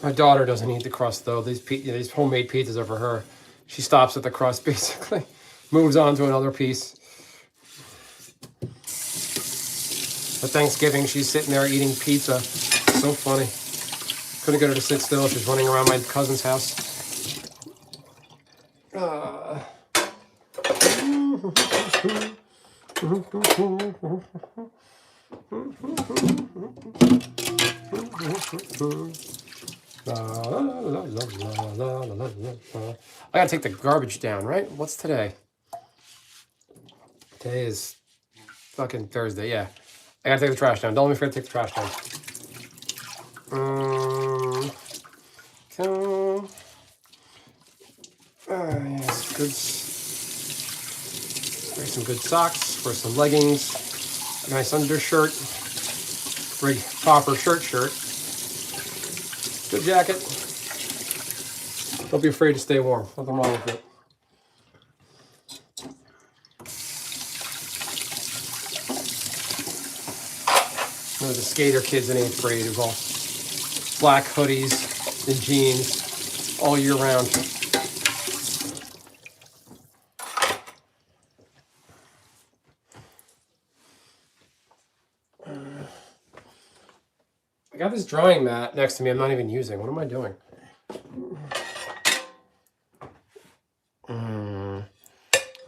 Speaker 1: My daughter doesn't eat the crust though. These homemade pizzas are for her. She stops at the crust basically, moves on to another piece. At Thanksgiving, she's sitting there eating pizza. So funny. Couldn't get her to sit still. She's running around my cousin's house. I gotta take the garbage down, right? What's today? Today is fucking Thursday, yeah. I gotta take the trash down. Don't let me forget to take the trash down. Yes, good. Wear some good socks, wear some leggings, a nice undershirt, big proper shirt. Good jacket. Don't be afraid to stay warm. Nothing wrong with it. One of the skater kids in 8th grade who's all black hoodies and jeans all year round. I got this drying mat next to me I'm not even using. What am I doing?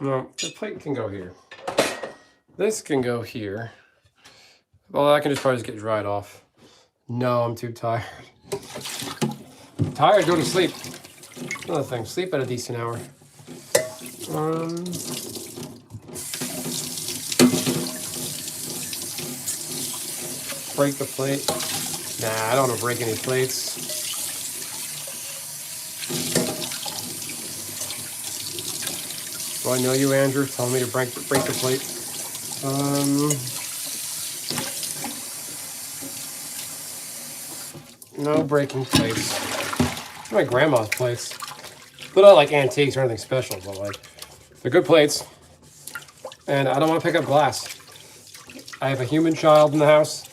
Speaker 1: No, the plate can go here. This can go here. Well, I can just probably just get dried off. No, I'm too tired. I'm tired, go to sleep. Another thing, sleep at a decent hour. Break the plate. Nah, I don't want to break any plates. Do I know you, Andrew? Telling me to break the plate. No breaking plates. My grandma's plates. They're not like antiques or anything special, but like they're good plates. And I don't want to pick up glass. I have a human child in the house,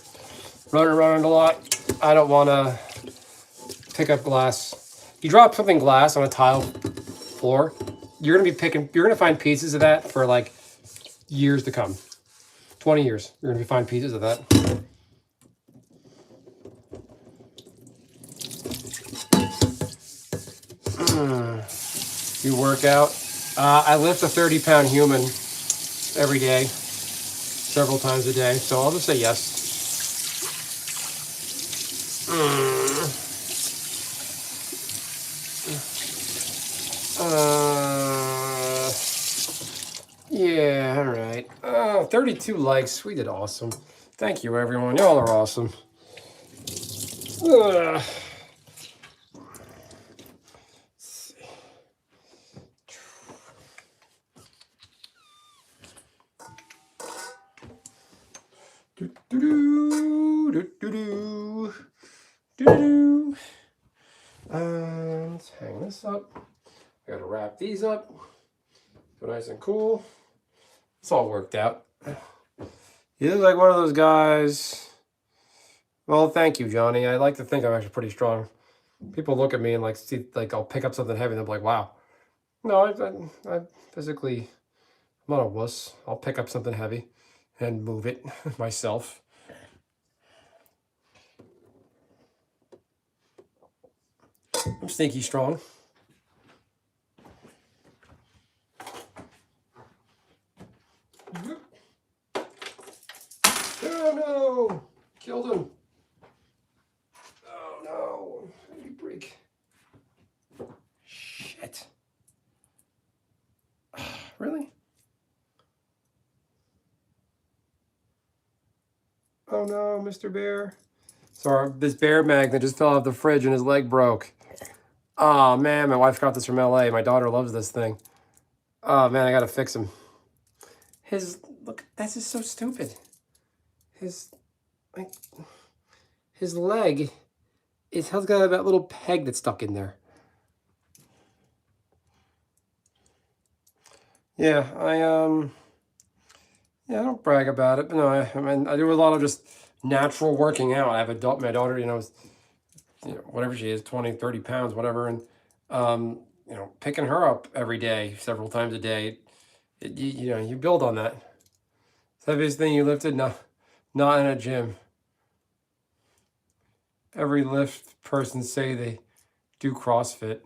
Speaker 1: running around a lot. I don't want to pick up glass. You drop something glass on a tile floor, you're gonna find pieces of that for like years to come. 20 years, you're gonna find pieces of that. You work out. I lift a 30-pound human every day, several times a day, so I'll just say yes. Yeah, all right. 32 likes. We did awesome. Thank you, everyone. Y'all are awesome. Let's hang this up. I gotta wrap these up. So nice and cool. It's all worked out. You look like one of those guys. Well, thank you, Johnny. I like to think I'm actually pretty strong. People look at me and like see, like I'll pick up something heavy and they're like, "Wow." No, I physically, I'm not a wuss. I'll pick up something heavy and move it myself. I'm sneaky strong. no, Mr. Bear. Sorry, this bear magnet just fell off the fridge and his leg broke. Oh, man, my wife got this from LA. My daughter loves this thing. Oh, man, I got to fix him. Look, this is so stupid. His leg has got that little peg that's stuck in there. Yeah, I don't brag about it, but no, I mean, I do a lot of just natural working out. I have my daughter, whatever she is, 20, 30 pounds, whatever. And, picking her up every day, several times a day, you build on that. It's the heaviest thing you lifted? No, not in a gym. Every lift person say they do CrossFit.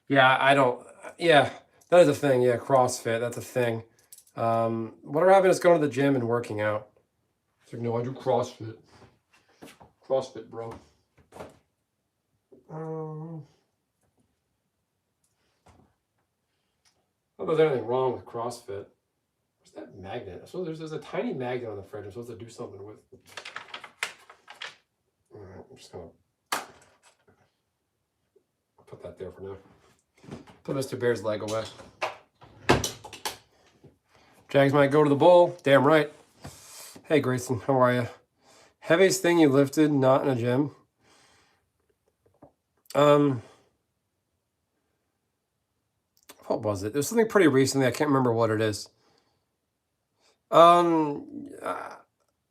Speaker 1: Yeah, I don't, yeah, that is a thing. Yeah, CrossFit, that's a thing. Whatever happened is going to the gym and working out. It's like, no, I do CrossFit. CrossFit, bro. I don't know if there's anything wrong with CrossFit. What's that magnet? So there's a tiny magnet on the fridge I'm supposed to do something with. All right, I'm just gonna put that there for now. Put Mr. Bear's leg away. Jags might go to the bowl. Damn right. Hey, Grayson, how are you? Heaviest thing you lifted, not in a gym? What was it? There's something pretty recently. I can't remember what it is. I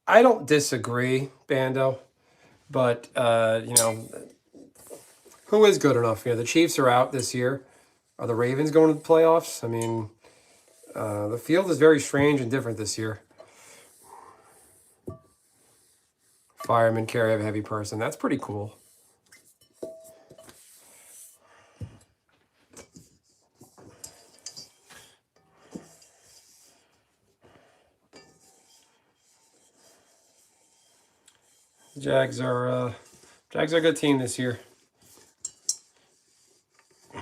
Speaker 1: don't disagree, Bando, but who is good enough? The Chiefs are out this year. Are the Ravens going to the playoffs? I mean, the field is very strange and different this year. Fireman carry of a heavy person. That's pretty cool. Jags are a good team this year. I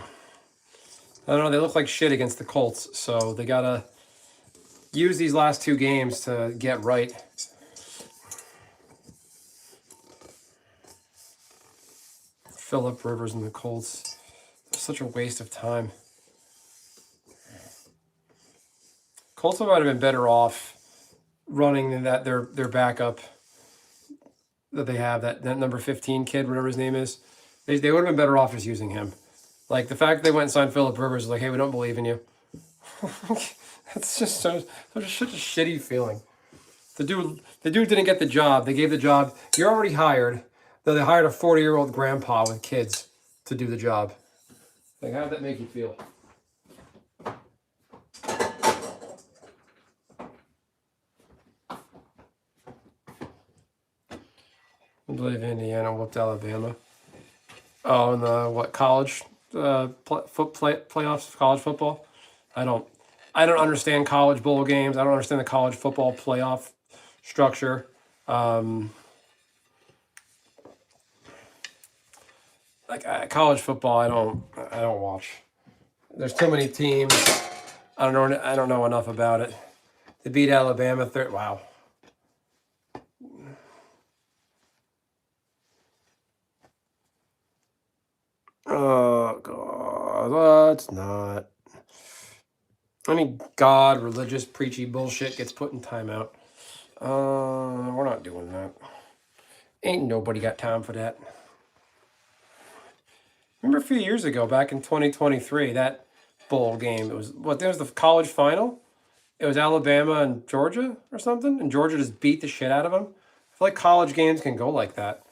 Speaker 1: don't know. They look like shit against the Colts, so they gotta use these last two games to get right. Phillip Rivers and the Colts. It's such a waste of time. Colts might have been better off running that their backup that they have, that number 15 kid, whatever his name is. They would have been better off just using him. Like, the fact they went and signed Phillip Rivers is like, hey, we don't believe in you. That's just such a shitty feeling. The dude didn't get the job. They gave the job. You're already hired. Though they hired a 40-year-old grandpa with kids to do the job. Like, how did that make you feel? I believe Indiana whooped Alabama. Oh, and the college playoffs, college football. I don't understand college bowl games. I don't understand the college football playoff structure. College football, I don't watch. There's too many teams. I don't know enough about it. They beat Alabama wow. Oh God, that's not. Any God, religious, preachy bullshit gets put in timeout. We're not doing that. Ain't nobody got time for that. Remember a few years ago, back in 2023, that bowl game, it was the college final? It was Alabama and Georgia or something, and Georgia just beat the shit out of them. I feel like college games can go like that.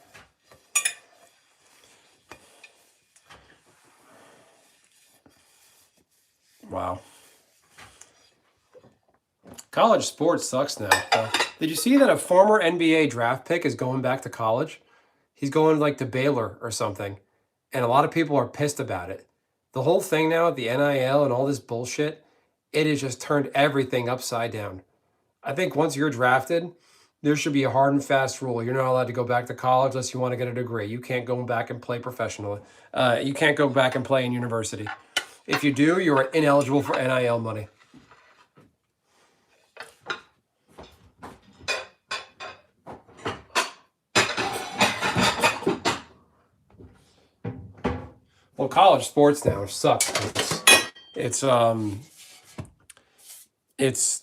Speaker 1: Wow. College sports sucks now. Did you see that a former NBA draft pick is going back to college? He's going like to Baylor or something. And a lot of people are pissed about it. The whole thing now, the NIL and all this bullshit, it has just turned everything upside down. I think once you're drafted, there should be a hard and fast rule. You're not allowed to go back to college unless you want to get a degree. You can't go back and play professionally. You can't go back and play in university. If you do, you're ineligible for NIL money. Well, college sports now sucks. It's it's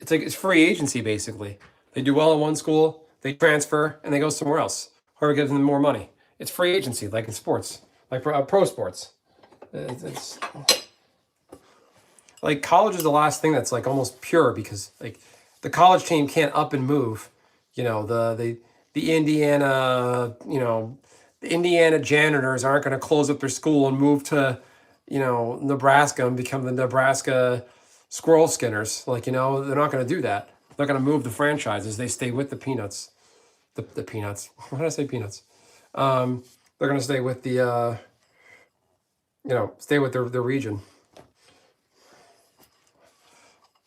Speaker 1: it's like it's free agency basically. They do well in one school, they transfer, and they go somewhere else. Whoever gives them more money. It's free agency, like in sports, like pro sports. It's like college is the last thing that's like almost pure because like the college team can't up and move. You know the Indiana the Indiana janitors aren't going to close up their school and move to Nebraska and become the Nebraska squirrel skinners. Like they're not going to do that. They're going to move the franchises. They stay with the peanuts. The peanuts. Why did I say peanuts? They're going to stay with the stay with their region.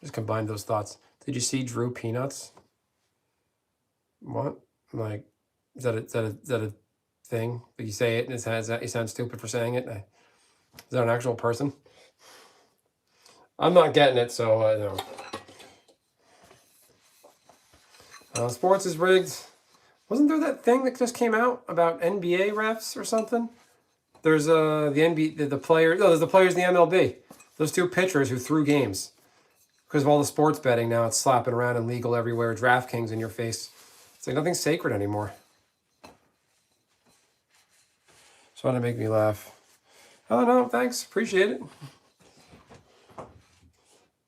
Speaker 1: Just combine those thoughts. Did you see Drew Peanuts? What? Like, is that a thing? You say it and you sound stupid for saying it? Is that an actual person? I'm not getting it, so no. Sports is rigged. Wasn't there that thing that just came out about NBA refs or something? There's the NBA, the players. No, there's the players in the MLB. Those two pitchers who threw games. Because of all the sports betting now, it's slapping around and legal everywhere. DraftKings in your face. It's like nothing's sacred anymore. Just want to make me laugh. Oh, no, thanks. Appreciate it.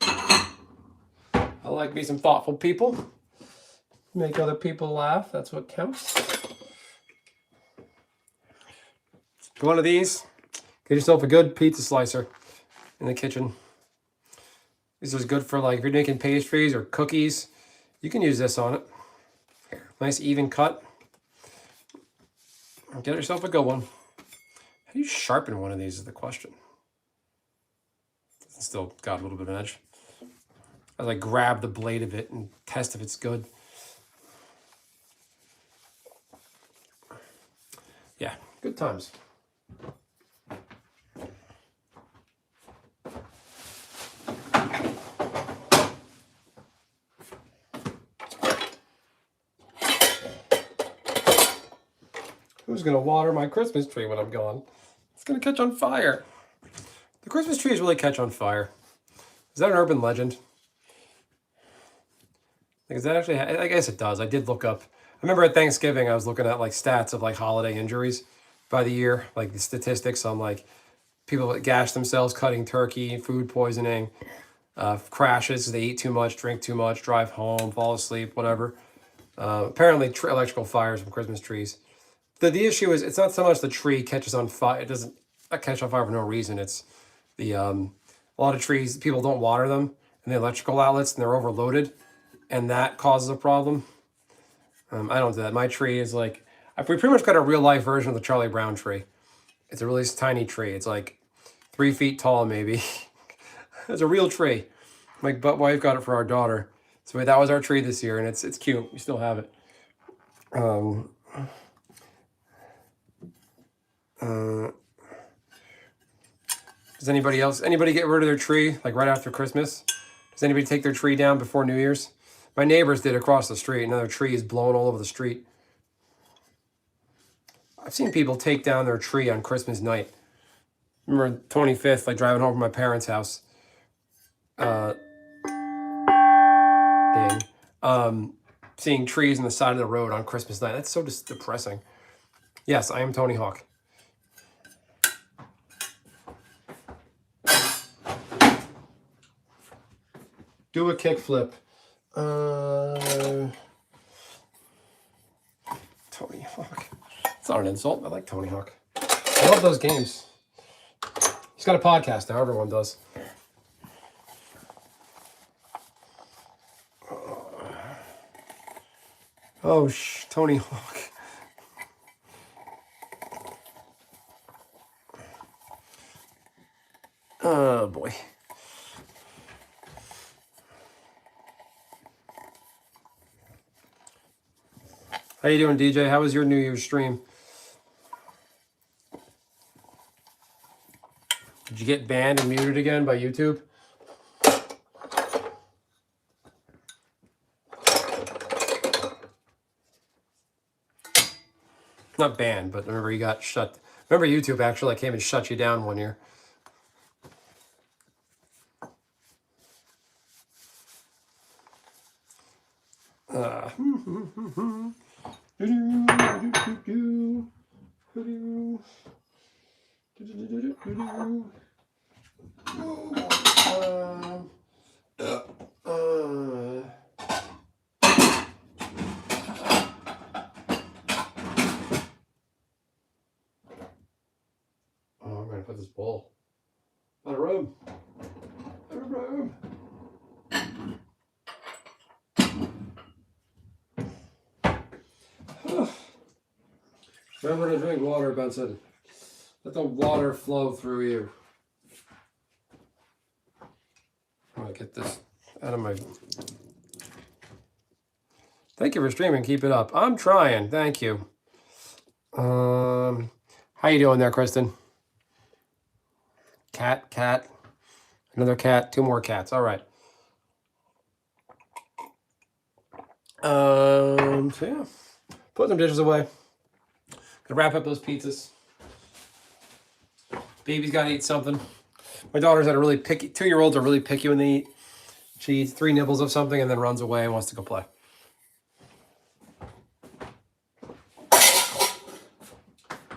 Speaker 1: I like me some thoughtful people. Make other people laugh. That's what counts. One of these. Get yourself a good pizza slicer in the kitchen. This is good for like if you're making pastries or cookies. You can use this on it. Nice even cut. Get yourself a good one. How do you sharpen one of these is the question. It's still got a little bit of an edge. I like grab the blade of it and test if it's good. Yeah, good times. Who's going to water my Christmas tree when I'm gone? It's going to catch on fire. The Christmas trees really catch on fire. Is that an urban legend? Like, is that actually... I guess it does. I did look up... I remember at Thanksgiving, I was looking at like stats of like holiday injuries by the year. Like the statistics on like people that gash themselves cutting turkey, food poisoning, crashes, they eat too much, drink too much, drive home, fall asleep, whatever. Apparently electrical fires from Christmas trees. The issue is it's not so much the tree catches on fire. It doesn't catch on fire for no reason. It's the a lot of trees, people don't water them and the electrical outlets and they're overloaded and that causes a problem. I don't do that. My tree is like, we pretty much got a real life version of the Charlie Brown tree. It's a really tiny tree. It's like 3 feet tall, maybe. It's a real tree. My wife got it for our daughter. So that was our tree this year and it's cute. We still have it. Does anybody get rid of their tree like right after Christmas? Does anybody take their tree down before New Year's? My neighbors did across the street. Another tree is blown all over the street. I've seen people take down their tree on Christmas night. Remember 25th, like driving home from my parents' house. Seeing trees on the side of the road on Christmas night. That's so depressing. Yes, I am Tony Hawk. Do a kickflip. Tony Hawk. It's not an insult. I like Tony Hawk. I love those games. He's got a podcast now. Everyone does. Oh, Tony Hawk. Oh, boy. How you doing, DJ? How was your New Year's stream? Did you get banned and muted again by YouTube? Not banned, but remember you got shut. Remember YouTube actually came and shut you down one year. I'm gonna put this bowl. Out of room. Out of room. Remember to drink water, Benson. Let the water flow through you. I'm gonna get this out of my... Thank you for streaming. Keep it up. I'm trying. Thank you. How you doing there, Kristen? Cat. Another cat. 2 more cats. All right. So yeah. Put some dishes away. Gonna wrap up those pizzas. Baby's gotta eat something. My daughters that are really picky. 2-year-olds are really picky when they eat. She eats 3 nibbles of something and then runs away and wants to go play.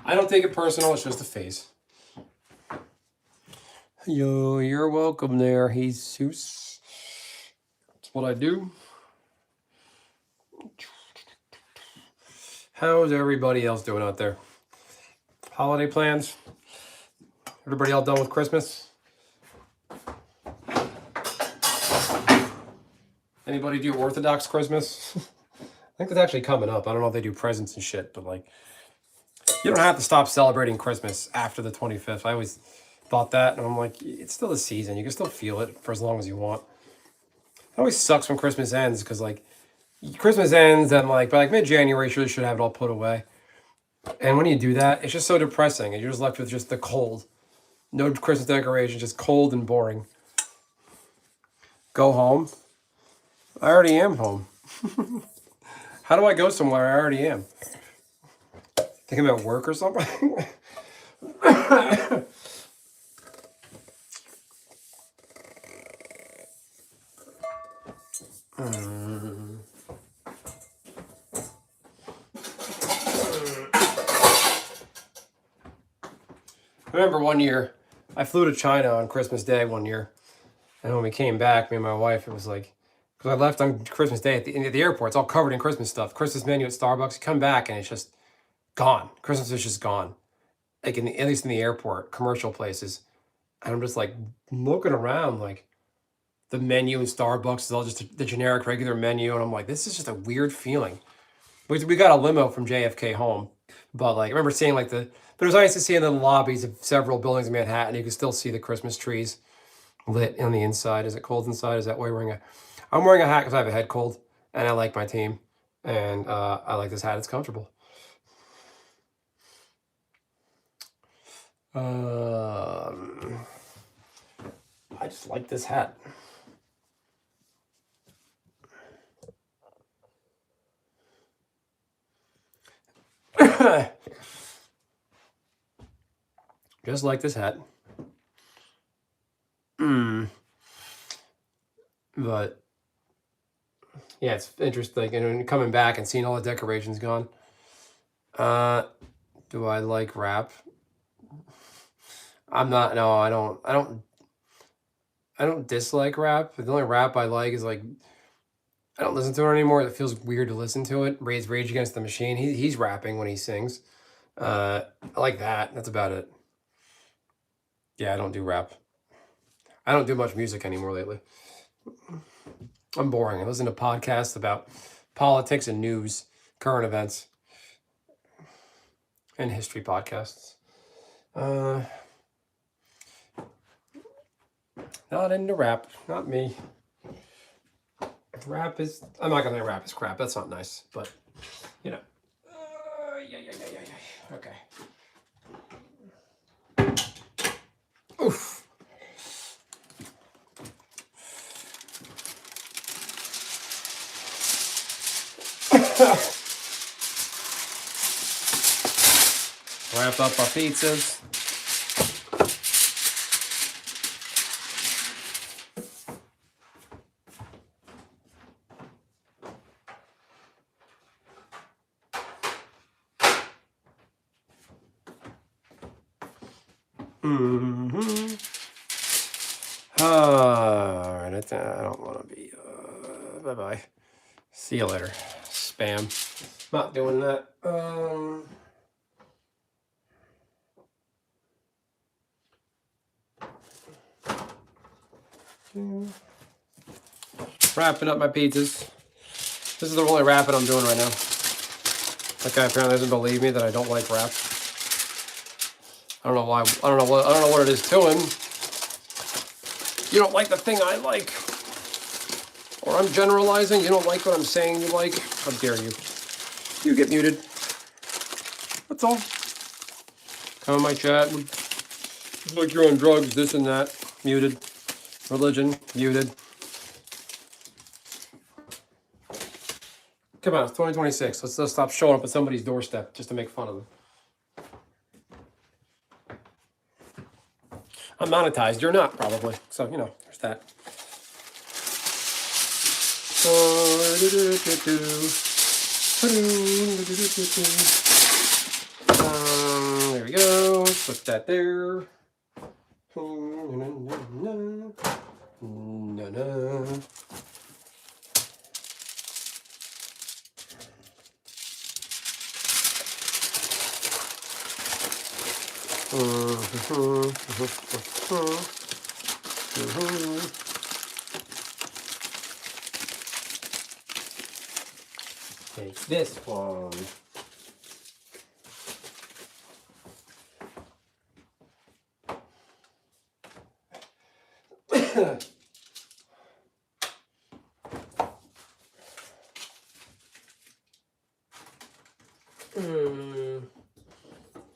Speaker 1: I don't take it personal. It's just a phase. Yo, you're welcome there, Jesus. That's what I do. How's everybody else doing out there? Holiday plans? Everybody all done with Christmas? Anybody do Orthodox Christmas? I think that's actually coming up. I don't know if they do presents and shit, but like, you don't have to stop celebrating Christmas after the 25th. I always thought that, and I'm like, it's still a season. You can still feel it for as long as you want. It always sucks when Christmas ends, because like, Christmas ends and like by like mid-January, you really should have it all put away. And when you do that, it's just so depressing, and you're just left with just the cold. No Christmas decorations, just cold and boring. Go home. I already am home. How do I go somewhere I already am? Thinking about work or something? I remember one year, I flew to China on Christmas Day one year. And when we came back, me and my wife, it was like, because I left on Christmas Day at the airport, it's all covered in Christmas stuff. Christmas menu at Starbucks, you come back and it's just gone. Christmas is just gone. Like at least in the airport, commercial places. And I'm just like looking around, like the menu in Starbucks is all just the generic regular menu. And I'm like, this is just a weird feeling. We got a limo from JFK home, but like I remember seeing like but it was nice to see in the lobbies of several buildings in Manhattan, you could still see the Christmas trees lit on the inside. Is it cold inside? Is that why you're wearing I'm wearing a hat because I have a head cold and I like my team, and I like this hat. It's comfortable. I just like this hat. Just like this hat. But yeah, it's interesting. And coming back and seeing all the decorations gone. Do I like rap? I'm not. No, I don't dislike rap. The only rap I like is like, I don't listen to it anymore. It feels weird to listen to it. Rage Against the Machine. He's rapping when he sings. I like that. That's about it. Yeah, I don't do rap. I don't do much music anymore lately. I'm boring. I listen to podcasts about politics and news, current events, and history podcasts. Not into rap. Not me. Rap is... I'm not going to say rap is crap. That's not nice. But, you know. Yeah. Okay. Oof. Wrap up our pizzas. All right, I don't want to be. Bye-bye. See you later. Spam. Not doing that. Wrapping up my pizzas. This is the only wrapping I'm doing right now. That guy apparently doesn't believe me that I don't like wrap. I don't know why. I don't know what it is to him. You don't like the thing I like. Or I'm generalizing. You don't like what I'm saying you like. How dare you? You get muted. That's all. Come in my chat. It's like you're on drugs, this and that. Muted. Religion. Muted. Come on, it's 2026. Let's stop showing up at somebody's doorstep just to make fun of them. I'm monetized. You're not, probably. So, you know, there's that. There we go. Put that there. Take this one.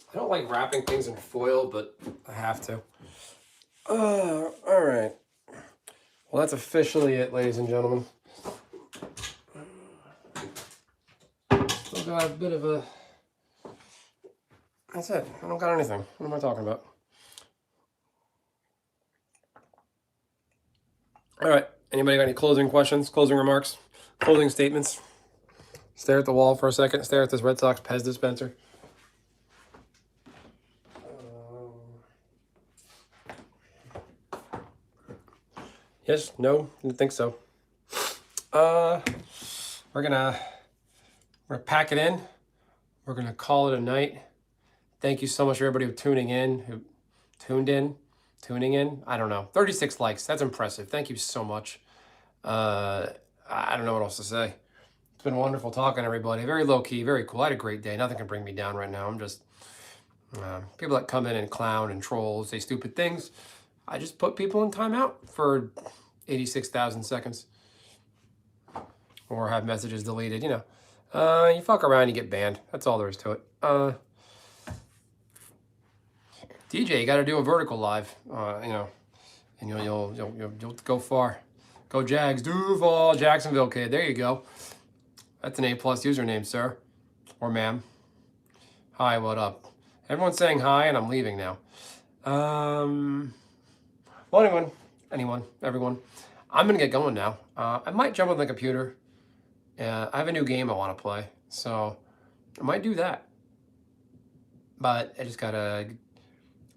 Speaker 1: I don't like wrapping things in foil, but I have to. All right. Well, that's officially it, ladies and gentlemen. Still got a bit of a... That's it. I don't got anything. What am I talking about? All right. Anybody got any closing questions, closing remarks, closing statements? Stare at the wall for a second. Stare at this Red Sox Pez dispenser. Yes, no, didn't think so. We're gonna pack it in. We're gonna call it a night. Thank you so much for everybody who tuning in, tuning in. I don't know, 36 likes. That's impressive. Thank you so much. I don't know what else to say. It's been wonderful talking to everybody. Very low key, very cool. I had a great day. Nothing can bring me down right now. I'm just people that come in and clown and troll, say stupid things. I just put people in timeout for 86,000 seconds. Or have messages deleted, you know. You fuck around, you get banned. That's all there is to it. DJ, you got to do a vertical live, you know, and you'll go far. Go Jags, Duval, Jacksonville kid. There you go. That's an A+ username, sir or ma'am. Hi, what up? Everyone's saying hi, and I'm leaving now. Well, anyone, everyone. I'm gonna get going now. I might jump on the computer. I have a new game I want to play, so I might do that. But I just gotta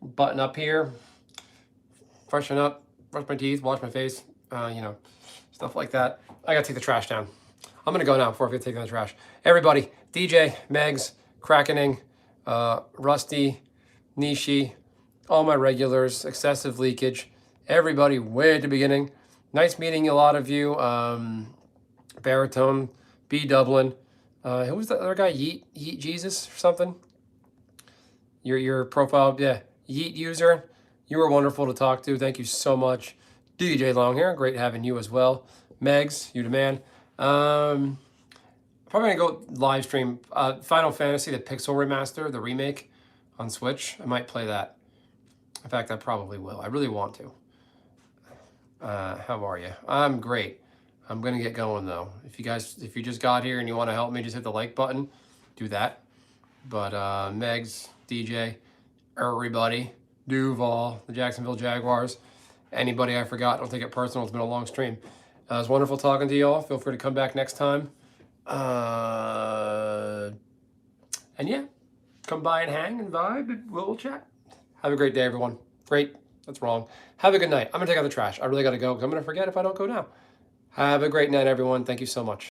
Speaker 1: button up here, freshen up, brush my teeth, wash my face, you know, stuff like that. I gotta take the trash down. I'm gonna go now before I get taken the trash. Everybody, DJ, Megs, Krakening, Rusty, Nishi, all my regulars, excessive leakage, everybody way at the beginning. Nice meeting a lot of you. Baritone, B Dublin. Who was the other guy? Yeet Jesus or something? Your profile, yeah. Yeet user. You were wonderful to talk to. Thank you so much. DJ Long here. Great having you as well. Megs, you the man. Probably gonna go live stream Final Fantasy, the Pixel Remaster, the remake on Switch. I might play that. In fact, I probably will. I really want to. How are you? I'm great. I'm gonna get going though. If you just got here and you want to help me, just hit the like button. Do that. But Megs, DJ, everybody, Duval, the Jacksonville Jaguars, anybody I forgot, don't take it personal. It's been a long stream. It was wonderful talking to you all. Feel free to come back next time. And yeah, come by and hang and vibe, and we'll chat. Have a great day, everyone. Great. That's wrong. Have a good night. I'm going to take out the trash. I really got to go because I'm going to forget if I don't go now. Have a great night, everyone. Thank you so much.